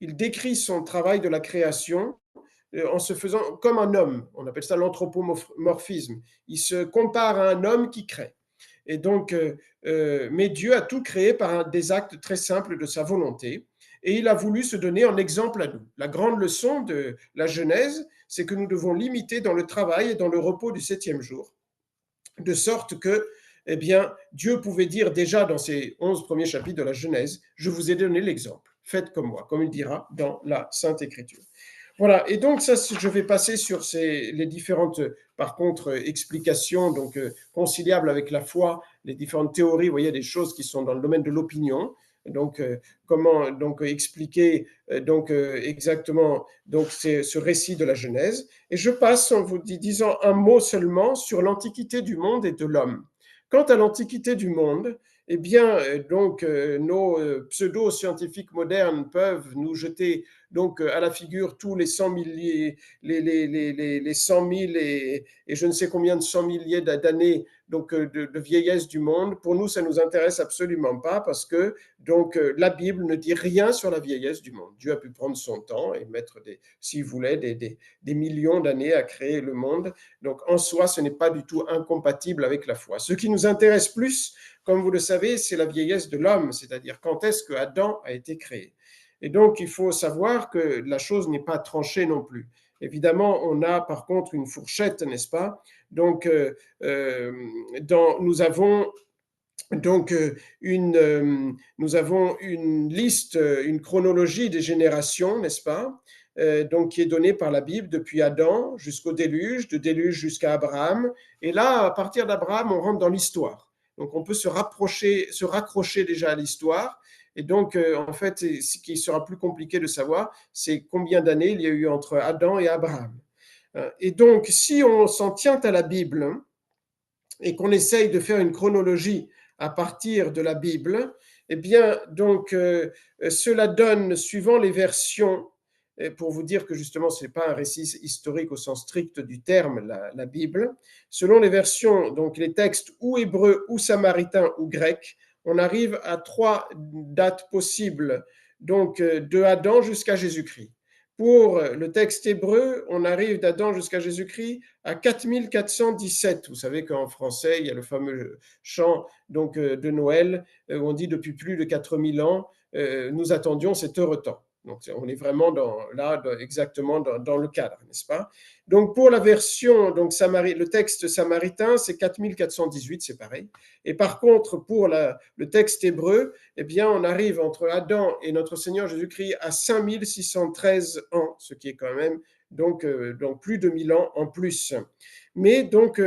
il décrit son travail de la création en se faisant comme un homme. On appelle ça l'anthropomorphisme. Il se compare à un homme qui crée. Et donc, mais Dieu a tout créé par des actes très simples de sa volonté. Et il a voulu se donner en exemple à nous. La grande leçon de la Genèse, c'est que nous devons l'imiter dans le travail et dans le repos du 7e jour. De sorte que, eh bien, Dieu pouvait dire déjà dans ces 11 premiers chapitres de la Genèse, je vous ai donné l'exemple, faites comme moi, comme il dira dans la Sainte Écriture. Voilà, et donc ça, je vais passer sur les différentes, par contre, explications donc conciliables avec la foi, les différentes théories, vous voyez, des choses qui sont dans le domaine de l'opinion. Donc, comment donc expliquer donc exactement donc ce récit de la Genèse. Et je passe en vous disant un mot seulement sur l'antiquité du monde et de l'homme. Quant à l'antiquité du monde, eh bien, donc nos pseudo-scientifiques modernes peuvent nous jeter donc à la figure tous les 100 milliers, les 100 000 et je ne sais combien de 100 milliers d'années donc de vieillesse du monde. Pour nous, ça nous intéresse absolument pas parce que donc la Bible ne dit rien sur la vieillesse du monde. Dieu a pu prendre son temps et mettre s'il voulait, des millions d'années à créer le monde. Donc en soi, ce n'est pas du tout incompatible avec la foi. Ce qui nous intéresse plus, comme vous le savez, c'est la vieillesse de l'homme, c'est-à-dire quand est-ce que Adam a été créé. Et donc, il faut savoir que la chose n'est pas tranchée non plus. Évidemment, on a par contre une fourchette, n'est-ce pas? Donc, nous avons donc nous avons une liste, une chronologie des générations, n'est-ce pas? Donc qui est donnée par la Bible depuis Adam jusqu'au déluge, de déluge jusqu'à Abraham. Et là, à partir d'Abraham, on rentre dans l'histoire. Donc on peut se raccrocher déjà à l'histoire. Et donc, en fait, ce qui sera plus compliqué de savoir, c'est combien d'années il y a eu entre Adam et Abraham. Et donc, si on s'en tient à la Bible et qu'on essaye de faire une chronologie à partir de la Bible, eh bien, donc, cela donne, suivant les versions, pour vous dire que justement, ce n'est pas un récit historique au sens strict du terme, la Bible, selon les versions, donc les textes ou hébreux, ou samaritains, ou grecs, on arrive à 3 dates possibles, donc de Adam jusqu'à Jésus-Christ. Pour le texte hébreu, on arrive d'Adam jusqu'à Jésus-Christ à 4417. Vous savez qu'en français, il y a le fameux chant donc, de Noël où on dit depuis plus de 4000 ans, nous attendions cet heureux temps. Donc, on est vraiment exactement dans le cadre, n'est-ce pas? Donc, pour la version, donc, le texte samaritain, c'est 4418, c'est pareil. Et par contre, pour le texte hébreu, eh bien, on arrive entre Adam et notre Seigneur Jésus-Christ à 5613 ans, ce qui est quand même donc plus de 1000 ans en plus. Mais donc,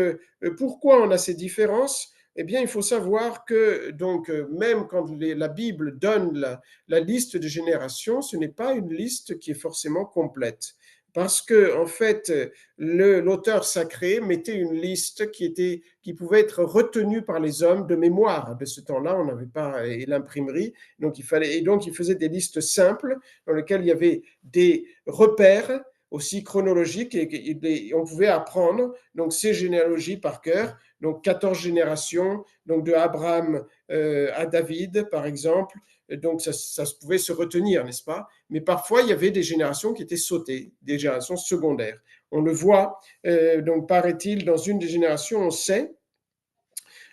pourquoi on a ces différences? Eh bien, il faut savoir que donc même quand la Bible donne la liste des générations, ce n'est pas une liste qui est forcément complète. Parce que, en fait, l'auteur sacré mettait une liste qui pouvait être retenue par les hommes de mémoire. De ce temps-là, on n'avait pas l'imprimerie, donc il faisait des listes simples dans lesquelles il y avait des repères aussi chronologiques et on pouvait apprendre donc ces généalogies par cœur. Donc 14 générations, donc de Abraham à David, par exemple. Donc ça pouvait se retenir, n'est-ce pas? Mais parfois, il y avait des générations qui étaient sautées, des générations secondaires. On le voit, donc paraît-il, dans une des générations, on sait,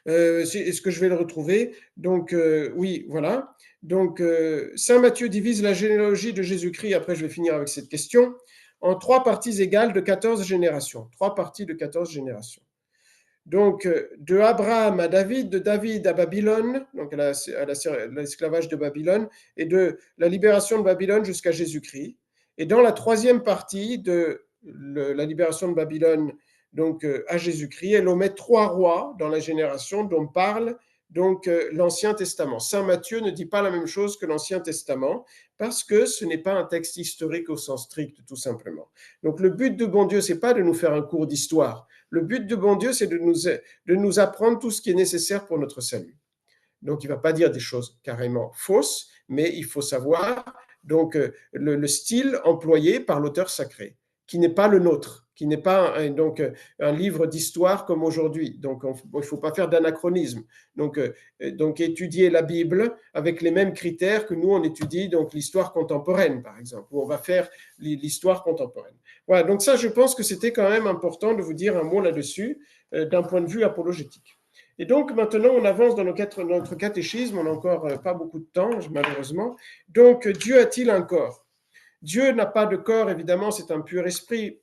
est-ce que je vais le retrouver? Donc, oui, voilà. Donc, Saint Matthieu divise la généalogie de Jésus-Christ, après je vais finir avec cette question, en 3 parties égales de 14 générations. 3 parties de 14 générations. Donc, de Abraham à David, de David à Babylone, donc à l'esclavage de Babylone, et de la libération de Babylone jusqu'à Jésus-Christ. Et dans la 3e partie de la libération de Babylone donc, à Jésus-Christ, elle omet 3 rois dans la génération dont parle donc l'Ancien Testament. Saint Matthieu ne dit pas la même chose que l'Ancien Testament parce que ce n'est pas un texte historique au sens strict, tout simplement. Donc le but de bon Dieu, c'est pas de nous faire un cours d'histoire. Le but de bon Dieu, c'est de nous apprendre tout ce qui est nécessaire pour notre salut. Donc, il ne va pas dire des choses carrément fausses, mais il faut savoir donc le style employé par l'auteur sacré, qui n'est pas le nôtre, qui n'est pas un livre d'histoire comme aujourd'hui. Donc, il ne faut pas faire d'anachronisme. Donc, étudier la Bible avec les mêmes critères que nous, on étudie donc l'histoire contemporaine, par exemple, où on va faire l'histoire contemporaine. Voilà, donc ça, je pense que c'était quand même important de vous dire un mot là-dessus, d'un point de vue apologétique. Et donc, maintenant, on avance dans notre catéchisme. On n'a encore pas beaucoup de temps, malheureusement. Donc, Dieu a-t-il un corps? Dieu n'a pas de corps, évidemment, c'est un pur esprit.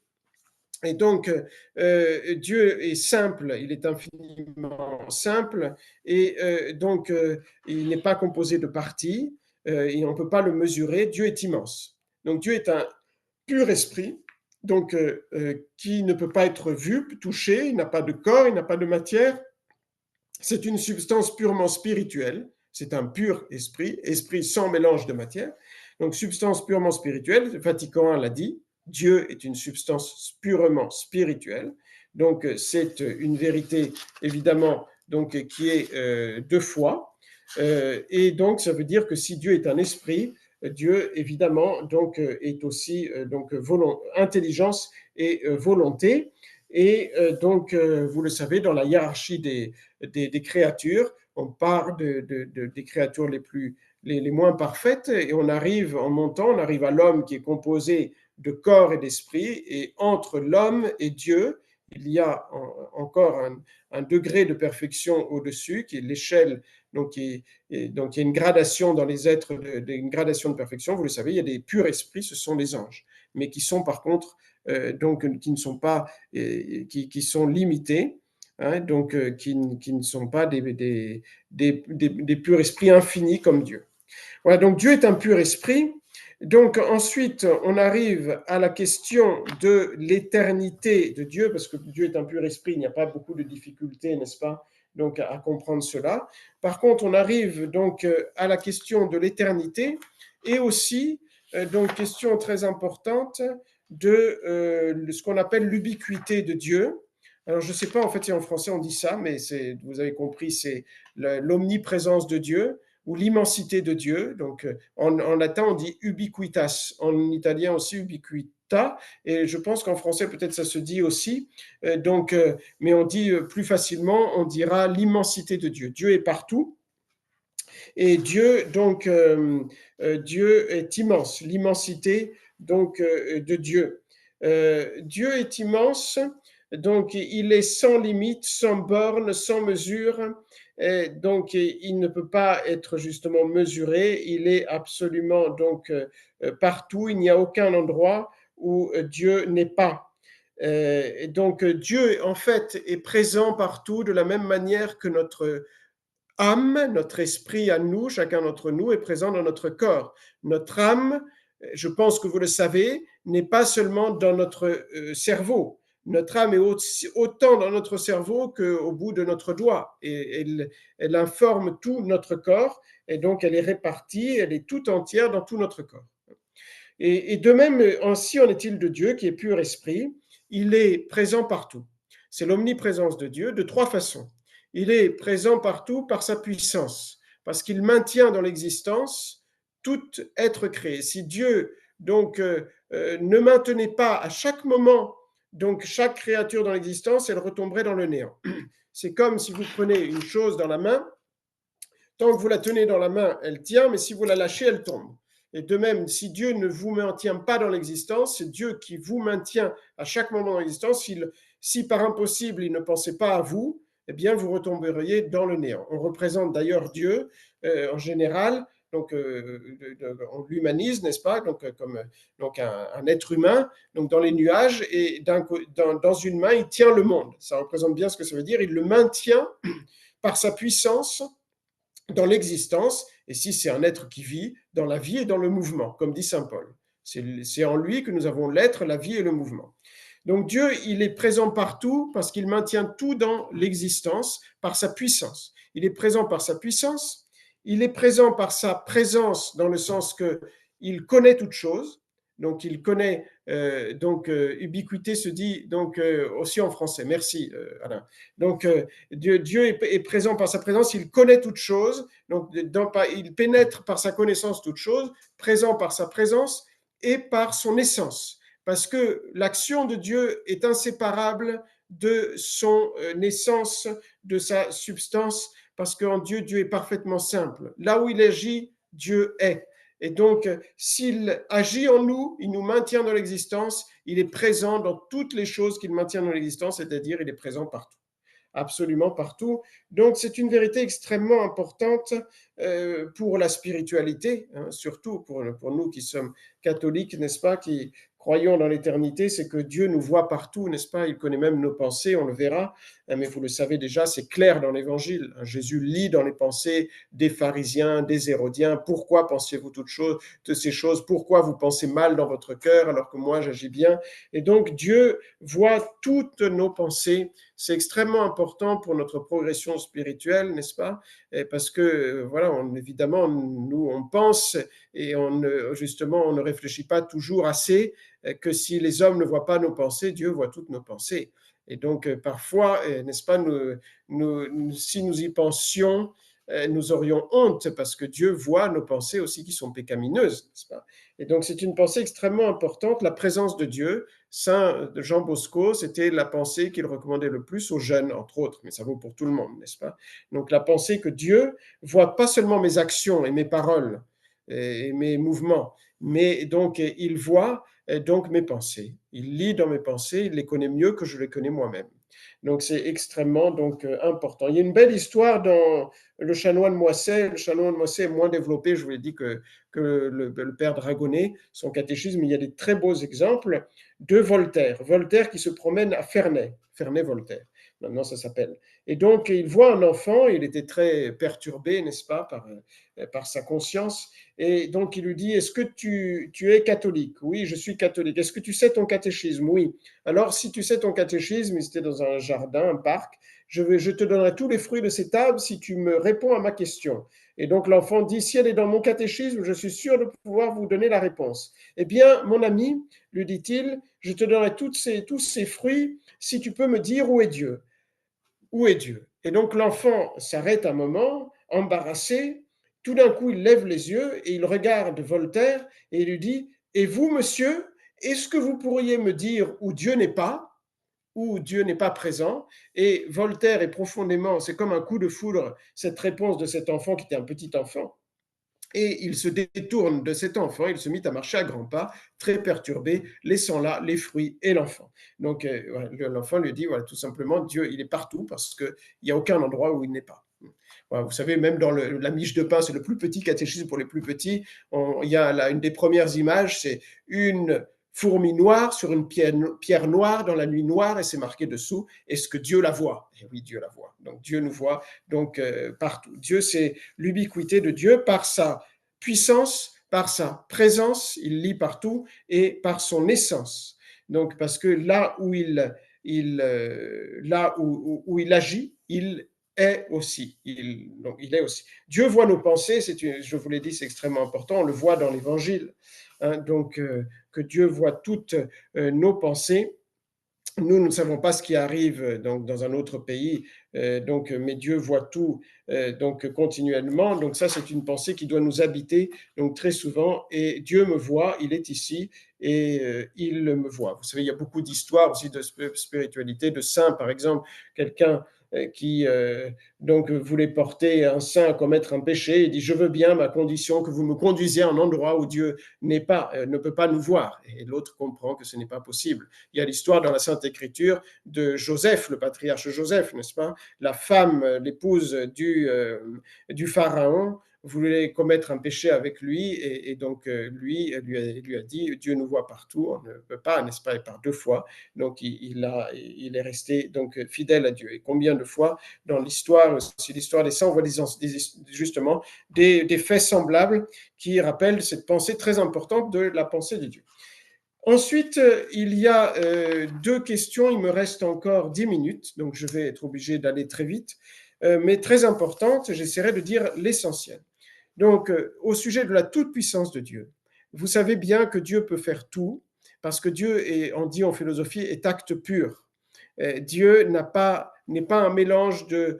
Et donc, Dieu est simple, il est infiniment simple. Et donc, il n'est pas composé de parties et on ne peut pas le mesurer. Dieu est immense. Donc, Dieu est un pur esprit, donc qui ne peut pas être vu, touché. Il n'a pas de corps, il n'a pas de matière. C'est une substance purement spirituelle, c'est un pur esprit, esprit sans mélange de matière. Donc, substance purement spirituelle, le Vatican I l'a dit, Dieu est une substance purement spirituelle. Donc, c'est une vérité, évidemment, donc, qui est de foi. Et donc, ça veut dire que si Dieu est un esprit, Dieu, évidemment, donc, est aussi donc, intelligence et volonté. Et donc, vous le savez, dans la hiérarchie des créatures, on part des créatures les moins parfaites et on arrive, en montant, on arrive à l'homme qui est composé de corps et d'esprit. Et entre l'homme et Dieu, il y a encore un degré de perfection au-dessus, qui est l'échelle. Donc, il y a une gradation dans les êtres, une gradation de perfection. Vous le savez, il y a des purs esprits, ce sont les anges, mais qui sont par contre, donc, qui ne sont pas, qui sont limités. Hein, donc qui ne sont pas des purs esprits infinis comme Dieu. Voilà, donc Dieu est un pur esprit. Donc ensuite, on arrive à la question de l'éternité de Dieu, parce que Dieu est un pur esprit, il n'y a pas beaucoup de difficultés, n'est-ce pas, donc à comprendre cela. Par contre, on arrive donc à la question de l'éternité et aussi, donc question très importante, de ce qu'on appelle l'ubiquité de Dieu. Alors, je ne sais pas en fait si en français on dit ça, mais vous avez compris, c'est l'omniprésence de Dieu ou l'immensité de Dieu. Donc, en latin, on dit ubiquitas, en italien aussi ubiquita, et je pense qu'en français, peut-être ça se dit aussi. Mais on dit plus facilement, on dira l'immensité de Dieu. Dieu est partout. Et Dieu, donc, Dieu est immense, l'immensité donc de Dieu. Dieu est immense, donc il est sans limite, sans borne, sans mesure. Et donc il ne peut pas être justement mesuré. Il est absolument donc partout. Il n'y a aucun endroit où Dieu n'est pas. Et donc Dieu en fait est présent partout de la même manière que notre âme, notre esprit à nous, chacun d'entre nous est présent dans notre corps. Notre âme, je pense que vous le savez, n'est pas seulement dans notre cerveau. Notre âme est autant dans notre cerveau qu'au bout de notre doigt. Et elle informe tout notre corps, et donc elle est répartie, elle est tout entière dans tout notre corps. Et de même, ainsi en est-il de Dieu, qui est pur esprit. Il est présent partout. C'est l'omniprésence de Dieu de trois façons. Il est présent partout par sa puissance, parce qu'il maintient dans l'existence tout être créé. Si Dieu donc ne maintenait pas à chaque moment donc chaque créature dans l'existence, elle retomberait dans le néant. C'est comme si vous prenez une chose dans la main, tant que vous la tenez dans la main, elle tient, mais si vous la lâchez, elle tombe. Et de même, si Dieu ne vous maintient pas dans l'existence, c'est Dieu qui vous maintient à chaque moment dans l'existence. Si par impossible, il ne pensait pas à vous, eh bien, vous retomberiez dans le néant. On représente d'ailleurs Dieu en général, donc on l'humanise, n'est-ce pas, donc comme donc un être humain, donc dans les nuages, et dans une main, il tient le monde. Ça représente bien ce que ça veut dire. Il le maintient par sa puissance dans l'existence, et si c'est un être qui vit, dans la vie et dans le mouvement, comme dit saint Paul. C'est en lui que nous avons l'être, la vie et le mouvement. Donc Dieu, il est présent partout parce qu'il maintient tout dans l'existence par sa puissance. il est présent par sa puissance, il est présent par sa présence dans le sens qu'il connaît toutes choses, donc il connaît, ubiquité se dit donc aussi en français, merci Alain. Donc Dieu est présent par sa présence, il connaît toutes choses, donc il pénètre par sa connaissance toutes choses, présent par sa présence et par son essence, parce que l'action de Dieu est inséparable de son essence, de sa substance, parce qu'en Dieu, Dieu est parfaitement simple. Là où il agit, Dieu est. Et donc, s'il agit en nous, il nous maintient dans l'existence, il est présent dans toutes les choses qu'il maintient dans l'existence, c'est-à-dire il est présent partout, absolument partout. Donc, c'est une vérité extrêmement importante pour la spiritualité, hein, surtout pour nous qui sommes catholiques, n'est-ce pas, qui croyons dans l'éternité, c'est que Dieu nous voit partout, n'est-ce pas? Il connaît même nos pensées, on le verra, mais vous le savez déjà, c'est clair dans l'Évangile. Jésus lit dans les pensées des pharisiens, des hérodiens. Pourquoi pensiez-vous toutes ces choses? Pourquoi vous pensez mal dans votre cœur alors que moi j'agis bien? Et donc Dieu voit toutes nos pensées. C'est extrêmement important pour notre progression spirituelle, n'est-ce pas? Parce que, voilà, évidemment, nous, on pense et justement, on ne réfléchit pas toujours assez, que si les hommes ne voient pas nos pensées, Dieu voit toutes nos pensées. Et donc, parfois, n'est-ce pas, si nous y pensions, nous aurions honte parce que Dieu voit nos pensées aussi qui sont pécamineuses, n'est-ce pas? Et donc, c'est une pensée extrêmement importante, la présence de Dieu. Saint Jean Bosco, c'était la pensée qu'il recommandait le plus aux jeunes, entre autres, mais ça vaut pour tout le monde, n'est-ce pas? Donc, la pensée que Dieu voit pas seulement mes actions et mes paroles et mes mouvements, mais donc il voit donc mes pensées. Il lit dans mes pensées, il les connaît mieux que je les connais moi-même. Donc c'est extrêmement important. Il y a une belle histoire dans le chanoine Moisset. Le chanoine Moisset est moins développé, je vous l'ai dit, que le père Dragonnet, son catéchisme. Il y a des très beaux exemples de Voltaire. Voltaire qui se promène à Ferney, Ferney-Voltaire. Maintenant, ça s'appelle. Et donc, il voit un enfant, il était très perturbé, n'est-ce pas, par sa conscience. Et donc, il lui dit, est-ce que tu es catholique? Oui, je suis catholique. Est-ce que tu sais ton catéchisme? Oui. Alors, si tu sais ton catéchisme, c'était dans un jardin, un parc, je te donnerai tous les fruits de ces tables si tu me réponds à ma question. Et donc, l'enfant dit, si elle est dans mon catéchisme, je suis sûr de pouvoir vous donner la réponse. Eh bien, mon ami, lui dit-il, je te donnerai tous ces fruits si tu peux me dire où est Dieu. Où est Dieu? Et donc l'enfant s'arrête un moment, embarrassé. Tout d'un coup, il lève les yeux et il regarde Voltaire et il lui dit, et vous, monsieur, est-ce que vous pourriez me dire où Dieu n'est pas, où Dieu n'est pas présent? Et Voltaire est profondément, c'est comme un coup de foudre, cette réponse de cet enfant qui était un petit enfant. Et il se détourne de cet enfant, il se mit à marcher à grands pas, très perturbé, laissant là les fruits et l'enfant. Donc l'enfant lui dit, voilà, tout simplement, Dieu, il est partout parce qu'il n'y a aucun endroit où il n'est pas. Voilà, vous savez, même dans la miche de pain, c'est le plus petit catéchisme pour les plus petits, il y a là, une des premières images, c'est une fourmi noire sur une pierre noire dans la nuit noire, et c'est marqué dessous, est-ce que Dieu la voit? Et oui, Dieu la voit. Donc Dieu nous voit donc partout. Dieu, c'est l'ubiquité de Dieu par sa puissance, par sa présence, il lit partout, et par son essence. Donc parce que là où où il agit, il est aussi. Il est aussi. Dieu voit nos pensées, je vous l'ai dit, c'est extrêmement important, on le voit dans l'Évangile. Hein, donc, que Dieu voit toutes nos pensées. Nous ne savons pas ce qui arrive donc, dans un autre pays, mais Dieu voit tout donc, continuellement. Donc ça, c'est une pensée qui doit nous habiter donc, très souvent. Et Dieu me voit, il est ici et il me voit. Vous savez, il y a beaucoup d'histoires aussi de spiritualité, de saints, par exemple, quelqu'un qui donc voulait porter un saint à commettre un péché. Il dit, je veux bien, ma condition, que vous me conduisiez à un endroit où Dieu ne peut pas nous voir. Et l'autre comprend que ce n'est pas possible. Il y a l'histoire dans la Sainte Écriture de Joseph, le patriarche Joseph, n'est-ce pas? La femme, l'épouse du Pharaon, voulait commettre un péché avec lui et donc lui a dit, Dieu nous voit partout, on ne peut pas, n'est-ce pas, et par deux fois. Donc il est resté donc fidèle à Dieu. Et combien de fois dans l'histoire, c'est l'histoire des saints, on voit justement des faits semblables qui rappellent cette pensée très importante de la pensée de Dieu. Ensuite, il y a deux questions. Il me reste encore 10 minutes, donc je vais être obligé d'aller très vite. mais très importante. J'essaierai de dire l'essentiel. Donc, au sujet de la toute-puissance de Dieu, vous savez bien que Dieu peut faire tout, parce que Dieu, on dit en philosophie, est acte pur. Dieu n'est pas un mélange de,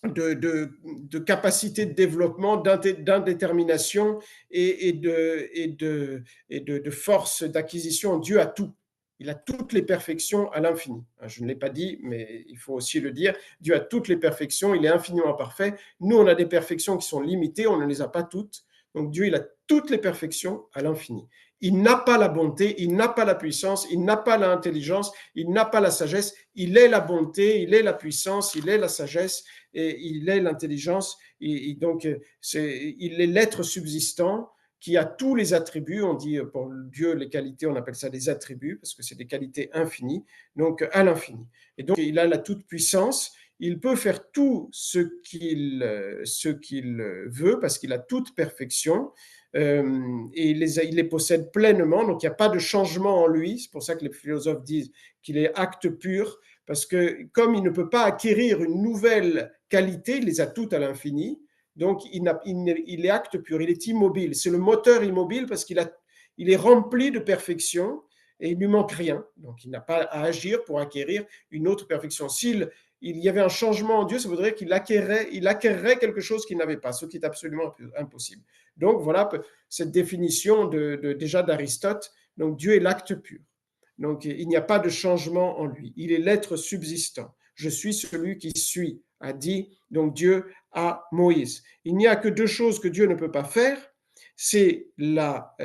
de capacité de développement, d'indétermination et de force d'acquisition. Dieu a tout. Il a toutes les perfections à l'infini. Je ne l'ai pas dit, mais il faut aussi le dire. Dieu a toutes les perfections, il est infiniment parfait. Nous, on a des perfections qui sont limitées, on ne les a pas toutes. Donc Dieu, il a toutes les perfections à l'infini. Il n'a pas la bonté, il n'a pas la puissance, il n'a pas l'intelligence, il n'a pas la sagesse. Il est la bonté, il est la puissance, il est la sagesse et il est l'intelligence. Et donc, il est l'être subsistant qui a tous les attributs. On dit pour Dieu les qualités, on appelle ça des attributs parce que c'est des qualités infinies, donc à l'infini. Et donc, il a la toute-puissance. Il peut faire tout ce qu'il veut parce qu'il a toute perfection. Et il les possède pleinement, donc il n'y a pas de changement en lui. C'est pour ça que les philosophes disent qu'il est acte pur, parce que comme il ne peut pas acquérir une nouvelle qualité, il les a toutes à l'infini, donc il est acte pur, il est immobile. C'est le moteur immobile parce il est rempli de perfection et il ne lui manque rien. Donc il n'a pas à agir pour acquérir une autre perfection. S'il il y avait un changement en Dieu, ça voudrait qu'il acquerrait quelque chose qu'il n'avait pas, ce qui est absolument impossible. Donc voilà cette définition déjà d'Aristote. Donc Dieu est l'acte pur. Donc il n'y a pas de changement en lui. Il est l'être subsistant. Je suis celui qui suis, a dit donc Dieu à Moïse. Il n'y a que deux choses que Dieu ne peut pas faire. C'est la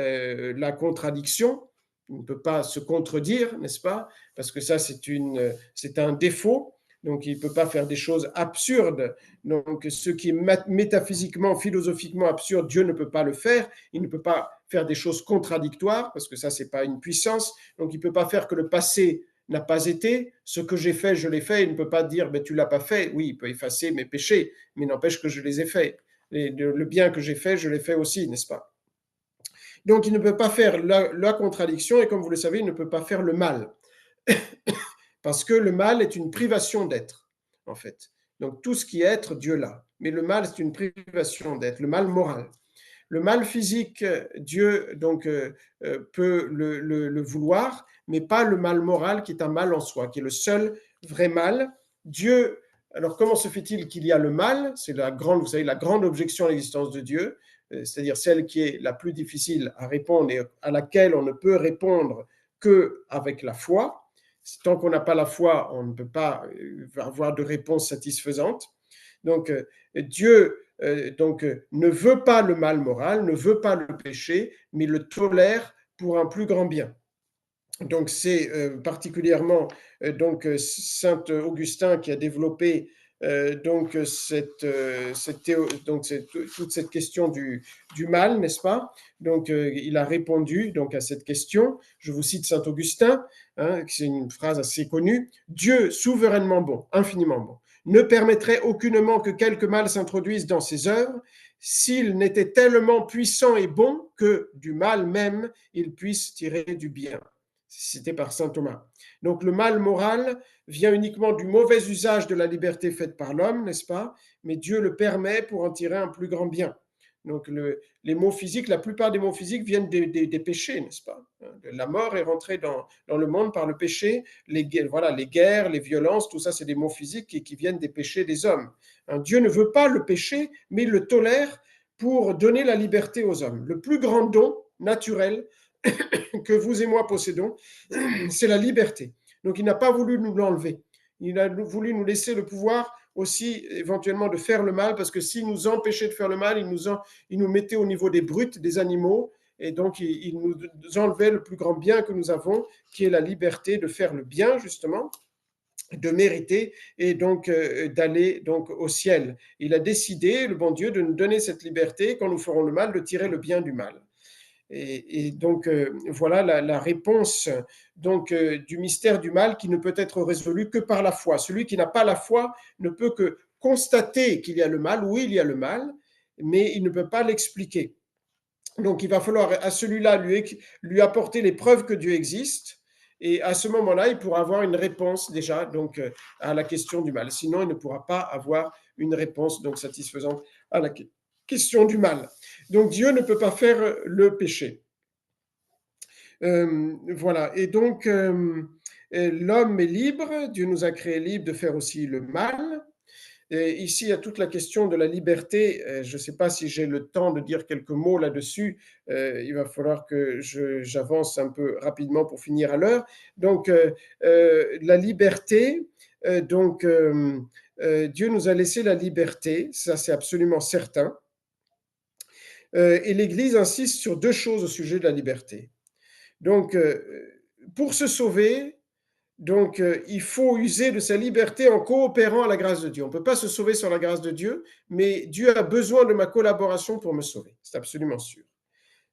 contradiction. Il ne peut pas se contredire, n'est-ce pas? Parce que ça, c'est un défaut. Donc, il ne peut pas faire des choses absurdes. Donc, ce qui est métaphysiquement, philosophiquement absurde, Dieu ne peut pas le faire. Il ne peut pas faire des choses contradictoires, parce que ça, ce n'est pas une puissance. Donc, il ne peut pas faire que le passé n'a pas été. Ce que j'ai fait, je l'ai fait. Il ne peut pas dire, tu ne l'as pas fait. Oui, il peut effacer mes péchés, mais n'empêche que je les ai faits. Et le bien que j'ai fait, je l'ai fait aussi, n'est-ce pas? Donc, il ne peut pas faire la contradiction, et comme vous le savez, il ne peut pas faire le mal. Parce que le mal est une privation d'être, en fait. Donc tout ce qui est être, Dieu l'a. Mais le mal, c'est une privation d'être, le mal moral. Le mal physique, Dieu donc peut le vouloir, mais pas le mal moral qui est un mal en soi, qui est le seul vrai mal. Dieu, alors comment se fait-il qu'il y a le mal? C'est vous savez, la grande objection à l'existence de Dieu, c'est-à-dire celle qui est la plus difficile à répondre et à laquelle on ne peut répondre qu'avec la foi. Tant qu'on n'a pas la foi, on ne peut pas avoir de réponse satisfaisante. Donc, Dieu ne veut pas le mal moral, ne veut pas le péché, mais le tolère pour un plus grand bien. Donc, c'est particulièrement Saint Augustin qui a développé toute cette question du mal, n'est-ce pas? Donc, il a répondu à cette question. Je vous cite Saint Augustin, c'est une phrase assez connue. Dieu, souverainement bon, infiniment bon, ne permettrait aucunement que quelque mal s'introduise dans ses œuvres s'il n'était tellement puissant et bon que du mal même, il puisse tirer du bien. C'est cité par saint Thomas. Donc le mal moral vient uniquement du mauvais usage de la liberté faite par l'homme, n'est-ce pas? Mais Dieu le permet pour en tirer un plus grand bien. Donc les maux physiques, la plupart des maux physiques viennent des péchés, n'est-ce pas? La mort est rentrée dans le monde par le péché. Les guerres, les violences, tout ça, c'est des maux physiques qui viennent des péchés des hommes. Dieu ne veut pas le péché, mais il le tolère pour donner la liberté aux hommes. Le plus grand don naturel que vous et moi possédons, c'est la liberté. Donc il n'a pas voulu nous l'enlever. Il a voulu nous laisser le pouvoir aussi éventuellement de faire le mal, parce que s'il nous empêchait de faire le mal, il nous mettait au niveau des brutes, des animaux, et donc il nous enlevait le plus grand bien que nous avons, qui est la liberté de faire le bien, justement, de mériter et donc d'aller donc au ciel. Il a décidé, le bon Dieu, de nous donner cette liberté, quand nous ferons le mal, de tirer le bien du mal. Et donc, voilà la réponse donc, du mystère du mal qui ne peut être résolu que par la foi. Celui qui n'a pas la foi ne peut que constater qu'il y a le mal, oui, il y a le mal, mais il ne peut pas l'expliquer. Donc, il va falloir à celui-là lui apporter les preuves que Dieu existe, Et à ce moment-là, il pourra avoir une réponse déjà donc, à la question du mal. Sinon, il ne pourra pas avoir une réponse donc, satisfaisante à la question du mal. Donc Dieu ne peut pas faire le péché. Voilà. Et donc, l'homme est libre. Dieu nous a créés libres de faire aussi le mal. Et ici, il y a toute la question de la liberté. Je ne sais pas si j'ai le temps de dire quelques mots là-dessus. Il va falloir que j'avance un peu rapidement pour finir à l'heure. Donc, la liberté, donc, Dieu nous a laissé la liberté, ça c'est absolument certain. Et l'Église insiste sur deux choses au sujet de la liberté. Donc, pour se sauver, donc, il faut user de sa liberté en coopérant à la grâce de Dieu. On ne peut pas se sauver sans la grâce de Dieu, mais Dieu a besoin de ma collaboration pour me sauver. C'est absolument sûr.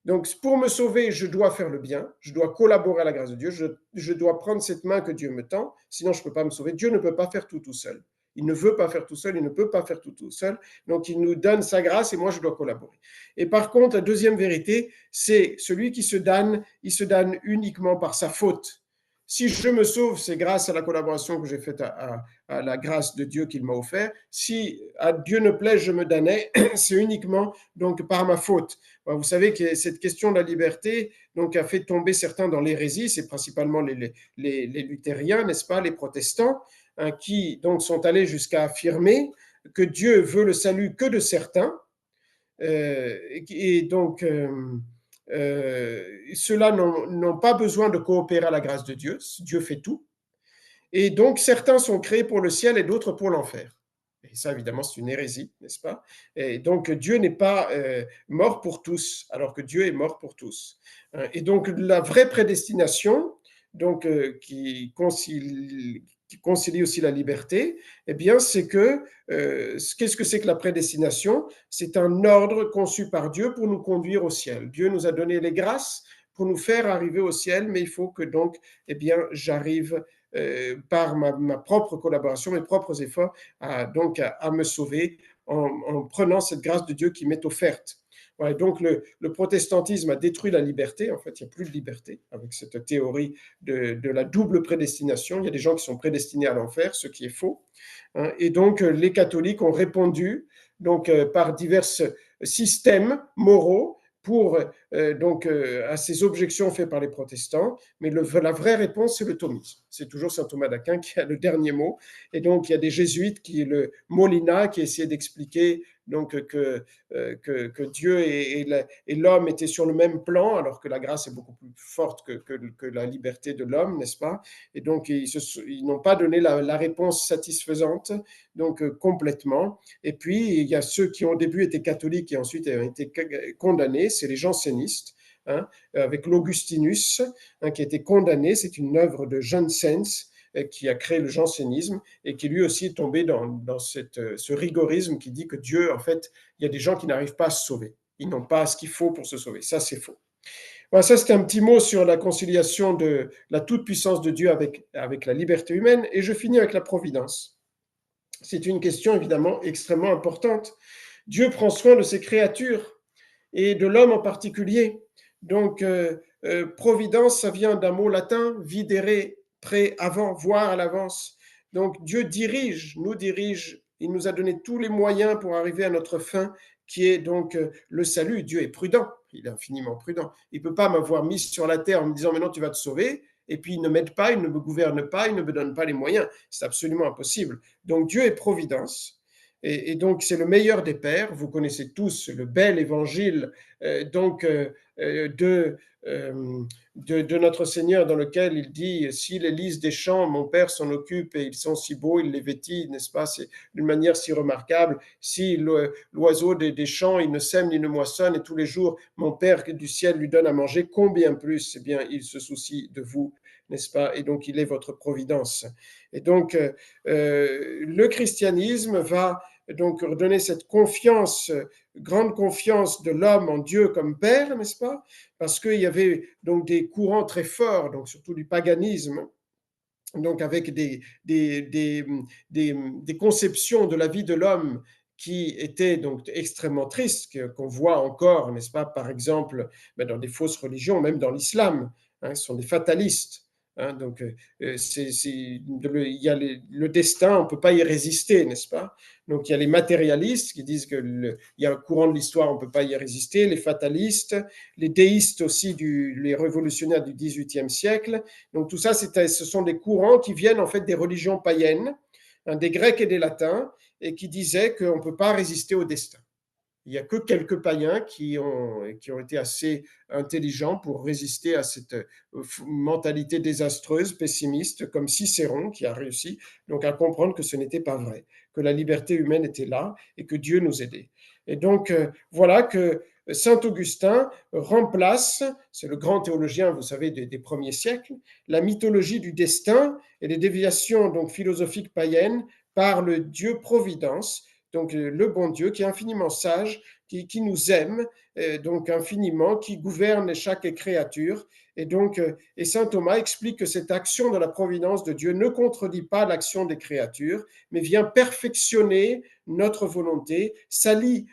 Donc, pour me sauver, je dois faire le bien, je dois collaborer à la grâce de Dieu, je dois prendre cette main que Dieu me tend, sinon je ne peux pas me sauver. Dieu ne peut pas faire tout seul. Il ne veut pas faire tout seul, il ne peut pas faire tout seul. Donc, il nous donne sa grâce et moi, je dois collaborer. Et par contre, la deuxième vérité, c'est celui qui se damne, il se damne uniquement par sa faute. Si je me sauve, c'est grâce à la collaboration que j'ai faite à la grâce de Dieu qu'il m'a offert. Si à Dieu ne plaît, je me damnais, c'est uniquement donc par ma faute. Vous savez que cette question de la liberté donc, a fait tomber certains dans l'hérésie, c'est principalement les luthériens, n'est-ce pas, les protestants, hein, qui donc sont allés jusqu'à affirmer que Dieu veut le salut que de certains, et donc ceux-là n'ont pas besoin de coopérer à la grâce de Dieu, Dieu fait tout, et donc certains sont créés pour le ciel et d'autres pour l'enfer. Et ça, évidemment, c'est une hérésie, n'est-ce pas? Et donc, Dieu n'est pas mort pour tous, alors que Dieu est mort pour tous. Et donc, la vraie prédestination, donc, qui concilie aussi la liberté, eh bien, c'est que, qu'est-ce que c'est que la prédestination? C'est un ordre conçu par Dieu pour nous conduire au ciel. Dieu nous a donné les grâces pour nous faire arriver au ciel, mais il faut que donc, eh bien, j'arrive par ma propre collaboration, mes propres efforts, donc à me sauver en prenant cette grâce de Dieu qui m'est offerte. Ouais, donc le protestantisme a détruit la liberté. En fait, il n'y a plus de liberté avec cette théorie de la double prédestination. Il y a des gens qui sont prédestinés à l'enfer, ce qui est faux, hein. Et donc, les catholiques ont répondu donc, par divers systèmes moraux pour donc à ces objections faites par les protestants, mais la vraie réponse, c'est le thomisme. C'est toujours saint Thomas d'Aquin qui a le dernier mot. Et donc, il y a des jésuites, le Molina, qui essaie d'expliquer donc, que Dieu et l'homme étaient sur le même plan, alors que la grâce est beaucoup plus forte que la liberté de l'homme, n'est-ce pas? Et donc, ils n'ont pas donné la réponse satisfaisante, donc complètement. Et puis, il y a ceux qui au début étaient catholiques et ensuite ont été condamnés, c'est les jansénistes, hein, avec l'Augustinus, hein, qui a été condamné. C'est une œuvre de Janssens qui a créé le jansénisme et qui lui aussi est tombé dans ce rigorisme qui dit que Dieu, en fait, il y a des gens qui n'arrivent pas à se sauver. Ils n'ont pas ce qu'il faut pour se sauver. Ça, c'est faux. Voilà, ça, c'était un petit mot sur la conciliation de la toute-puissance de Dieu avec la liberté humaine. Et je finis avec la providence. C'est une question évidemment extrêmement importante. Dieu prend soin de ses créatures et de l'homme en particulier. Donc, providence, ça vient d'un mot latin, videre, pré, avant, voir à l'avance. Donc, Dieu nous dirige, il nous a donné tous les moyens pour arriver à notre fin, qui est donc le salut. Dieu est prudent, il est infiniment prudent. Il ne peut pas m'avoir mis sur la terre en me disant, maintenant tu vas te sauver, et puis il ne m'aide pas, il ne me gouverne pas, il ne me donne pas les moyens. C'est absolument impossible. Donc, Dieu est providence. Et donc, c'est le meilleur des pères. Vous connaissez tous le bel évangile donc de notre Seigneur dans lequel il dit « Si les lys des champs, mon Père s'en occupe et ils sont si beaux, il les vêtit, n'est-ce pas? C'est d'une manière si remarquable. Si l'oiseau des champs, il ne sème ni ne moissonne et tous les jours, mon Père du ciel lui donne à manger, combien plus, eh bien, il se soucie de vous, n'est-ce pas? Et donc, il est votre providence. Et donc, le christianisme va donc redonner cette confiance, grande confiance de l'homme en Dieu comme Père, n'est-ce pas? Parce qu'il y avait donc des courants très forts, donc surtout du paganisme, donc avec des conceptions de la vie de l'homme qui étaient donc extrêmement tristes, qu'on voit encore, n'est-ce pas, par exemple, dans des fausses religions, même dans l'islam, hein, ce sont des fatalistes. Hein, donc, il y a le destin, on ne peut pas y résister, n'est-ce pas? Donc, il y a les matérialistes qui disent qu'il y a un courant de l'histoire, on ne peut pas y résister, les fatalistes, les déistes aussi, les révolutionnaires du XVIIIe siècle. Donc, tout ça, ce sont des courants qui viennent en fait des religions païennes, hein, des Grecs et des Latins, et qui disaient qu'on ne peut pas résister au destin. Il n'y a que quelques païens qui ont été assez intelligents pour résister à cette mentalité désastreuse, pessimiste, comme Cicéron qui a réussi donc à comprendre que ce n'était pas vrai, que la liberté humaine était là et que Dieu nous aidait. Et donc voilà que Saint Augustin remplace, c'est le grand théologien, vous savez, des premiers siècles, la mythologie du destin et les déviations donc philosophiques païennes par le Dieu Providence, donc le bon Dieu qui est infiniment sage, qui nous aime, donc infiniment, qui gouverne chaque créature. Et donc, et saint Thomas explique que cette action de la providence de Dieu ne contredit pas l'action des créatures, mais vient perfectionner notre volonté, s'allie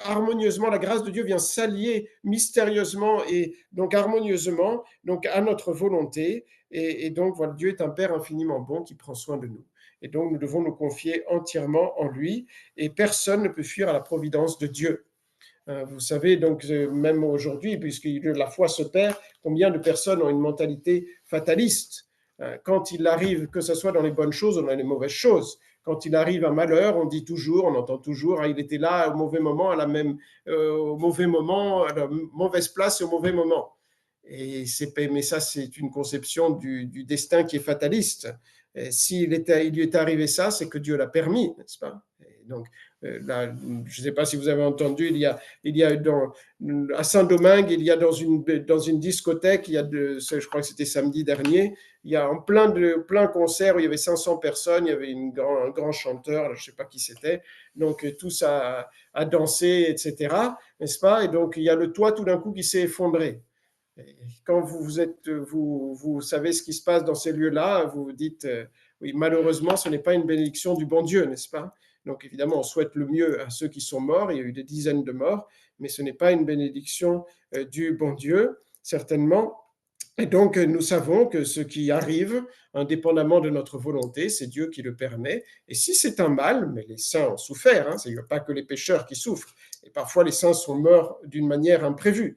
harmonieusement, la grâce de Dieu vient s'allier mystérieusement et donc harmonieusement donc à notre volonté. Et donc, voilà, Dieu est un Père infiniment bon qui prend soin de nous. Et donc, nous devons nous confier entièrement en lui et personne ne peut fuir à la providence de Dieu. Vous savez, donc, même aujourd'hui, puisque la foi se perd, combien de personnes ont une mentalité fataliste? Quand il arrive, que ce soit dans les bonnes choses ou dans les mauvaises choses, quand il arrive un malheur, on dit toujours, on entend toujours, il était là au mauvais moment, au mauvais moment, à la mauvaise place et au mauvais moment. Mais ça, c'est une conception du destin qui est fataliste. S'il lui est arrivé ça, c'est que Dieu l'a permis, n'est-ce pas? Et donc, là, je ne sais pas si vous avez entendu, à Saint-Domingue, il y a dans une discothèque, je crois que c'était samedi dernier, il y a en plein concert où il y avait 500 personnes, il y avait un grand chanteur, je ne sais pas qui c'était, donc tous à danser, etc., n'est-ce pas? Et donc, il y a le toit tout d'un coup qui s'est effondré. Et quand vous savez ce qui se passe dans ces lieux-là, vous vous dites, oui, malheureusement, ce n'est pas une bénédiction du bon Dieu, n'est-ce pas? Donc évidemment, on souhaite le mieux à ceux qui sont morts, il y a eu des dizaines de morts, mais ce n'est pas une bénédiction du bon Dieu, certainement. Et donc, nous savons que ce qui arrive, indépendamment de notre volonté, c'est Dieu qui le permet. Et si c'est un mal, mais les saints ont souffert, hein, il n'y a pas que les pécheurs qui souffrent. Et parfois, les saints sont morts d'une manière imprévue.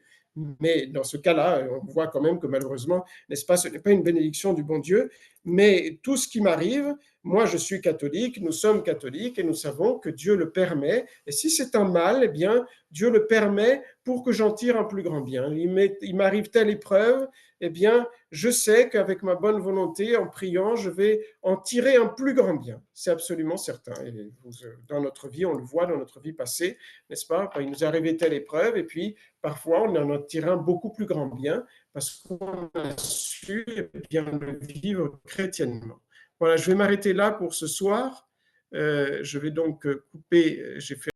Mais dans ce cas-là, on voit quand même que malheureusement, n'est-ce pas, ce n'est pas une bénédiction du bon Dieu. Mais tout ce qui m'arrive, moi je suis catholique, nous sommes catholiques et nous savons que Dieu le permet. Et si c'est un mal, eh bien, Dieu le permet pour que j'en tire un plus grand bien. Il m'arrive telle épreuve, eh bien, je sais qu'avec ma bonne volonté, en priant, je vais en tirer un plus grand bien. C'est absolument certain. Et dans notre vie, on le voit dans notre vie passée, n'est-ce pas? Il nous est arrivé telle épreuve, et puis parfois, on en a tiré un beaucoup plus grand bien, parce qu'on a su bien le vivre chrétiennement. Voilà, je vais m'arrêter là pour ce soir. Je vais donc couper, j'ai fait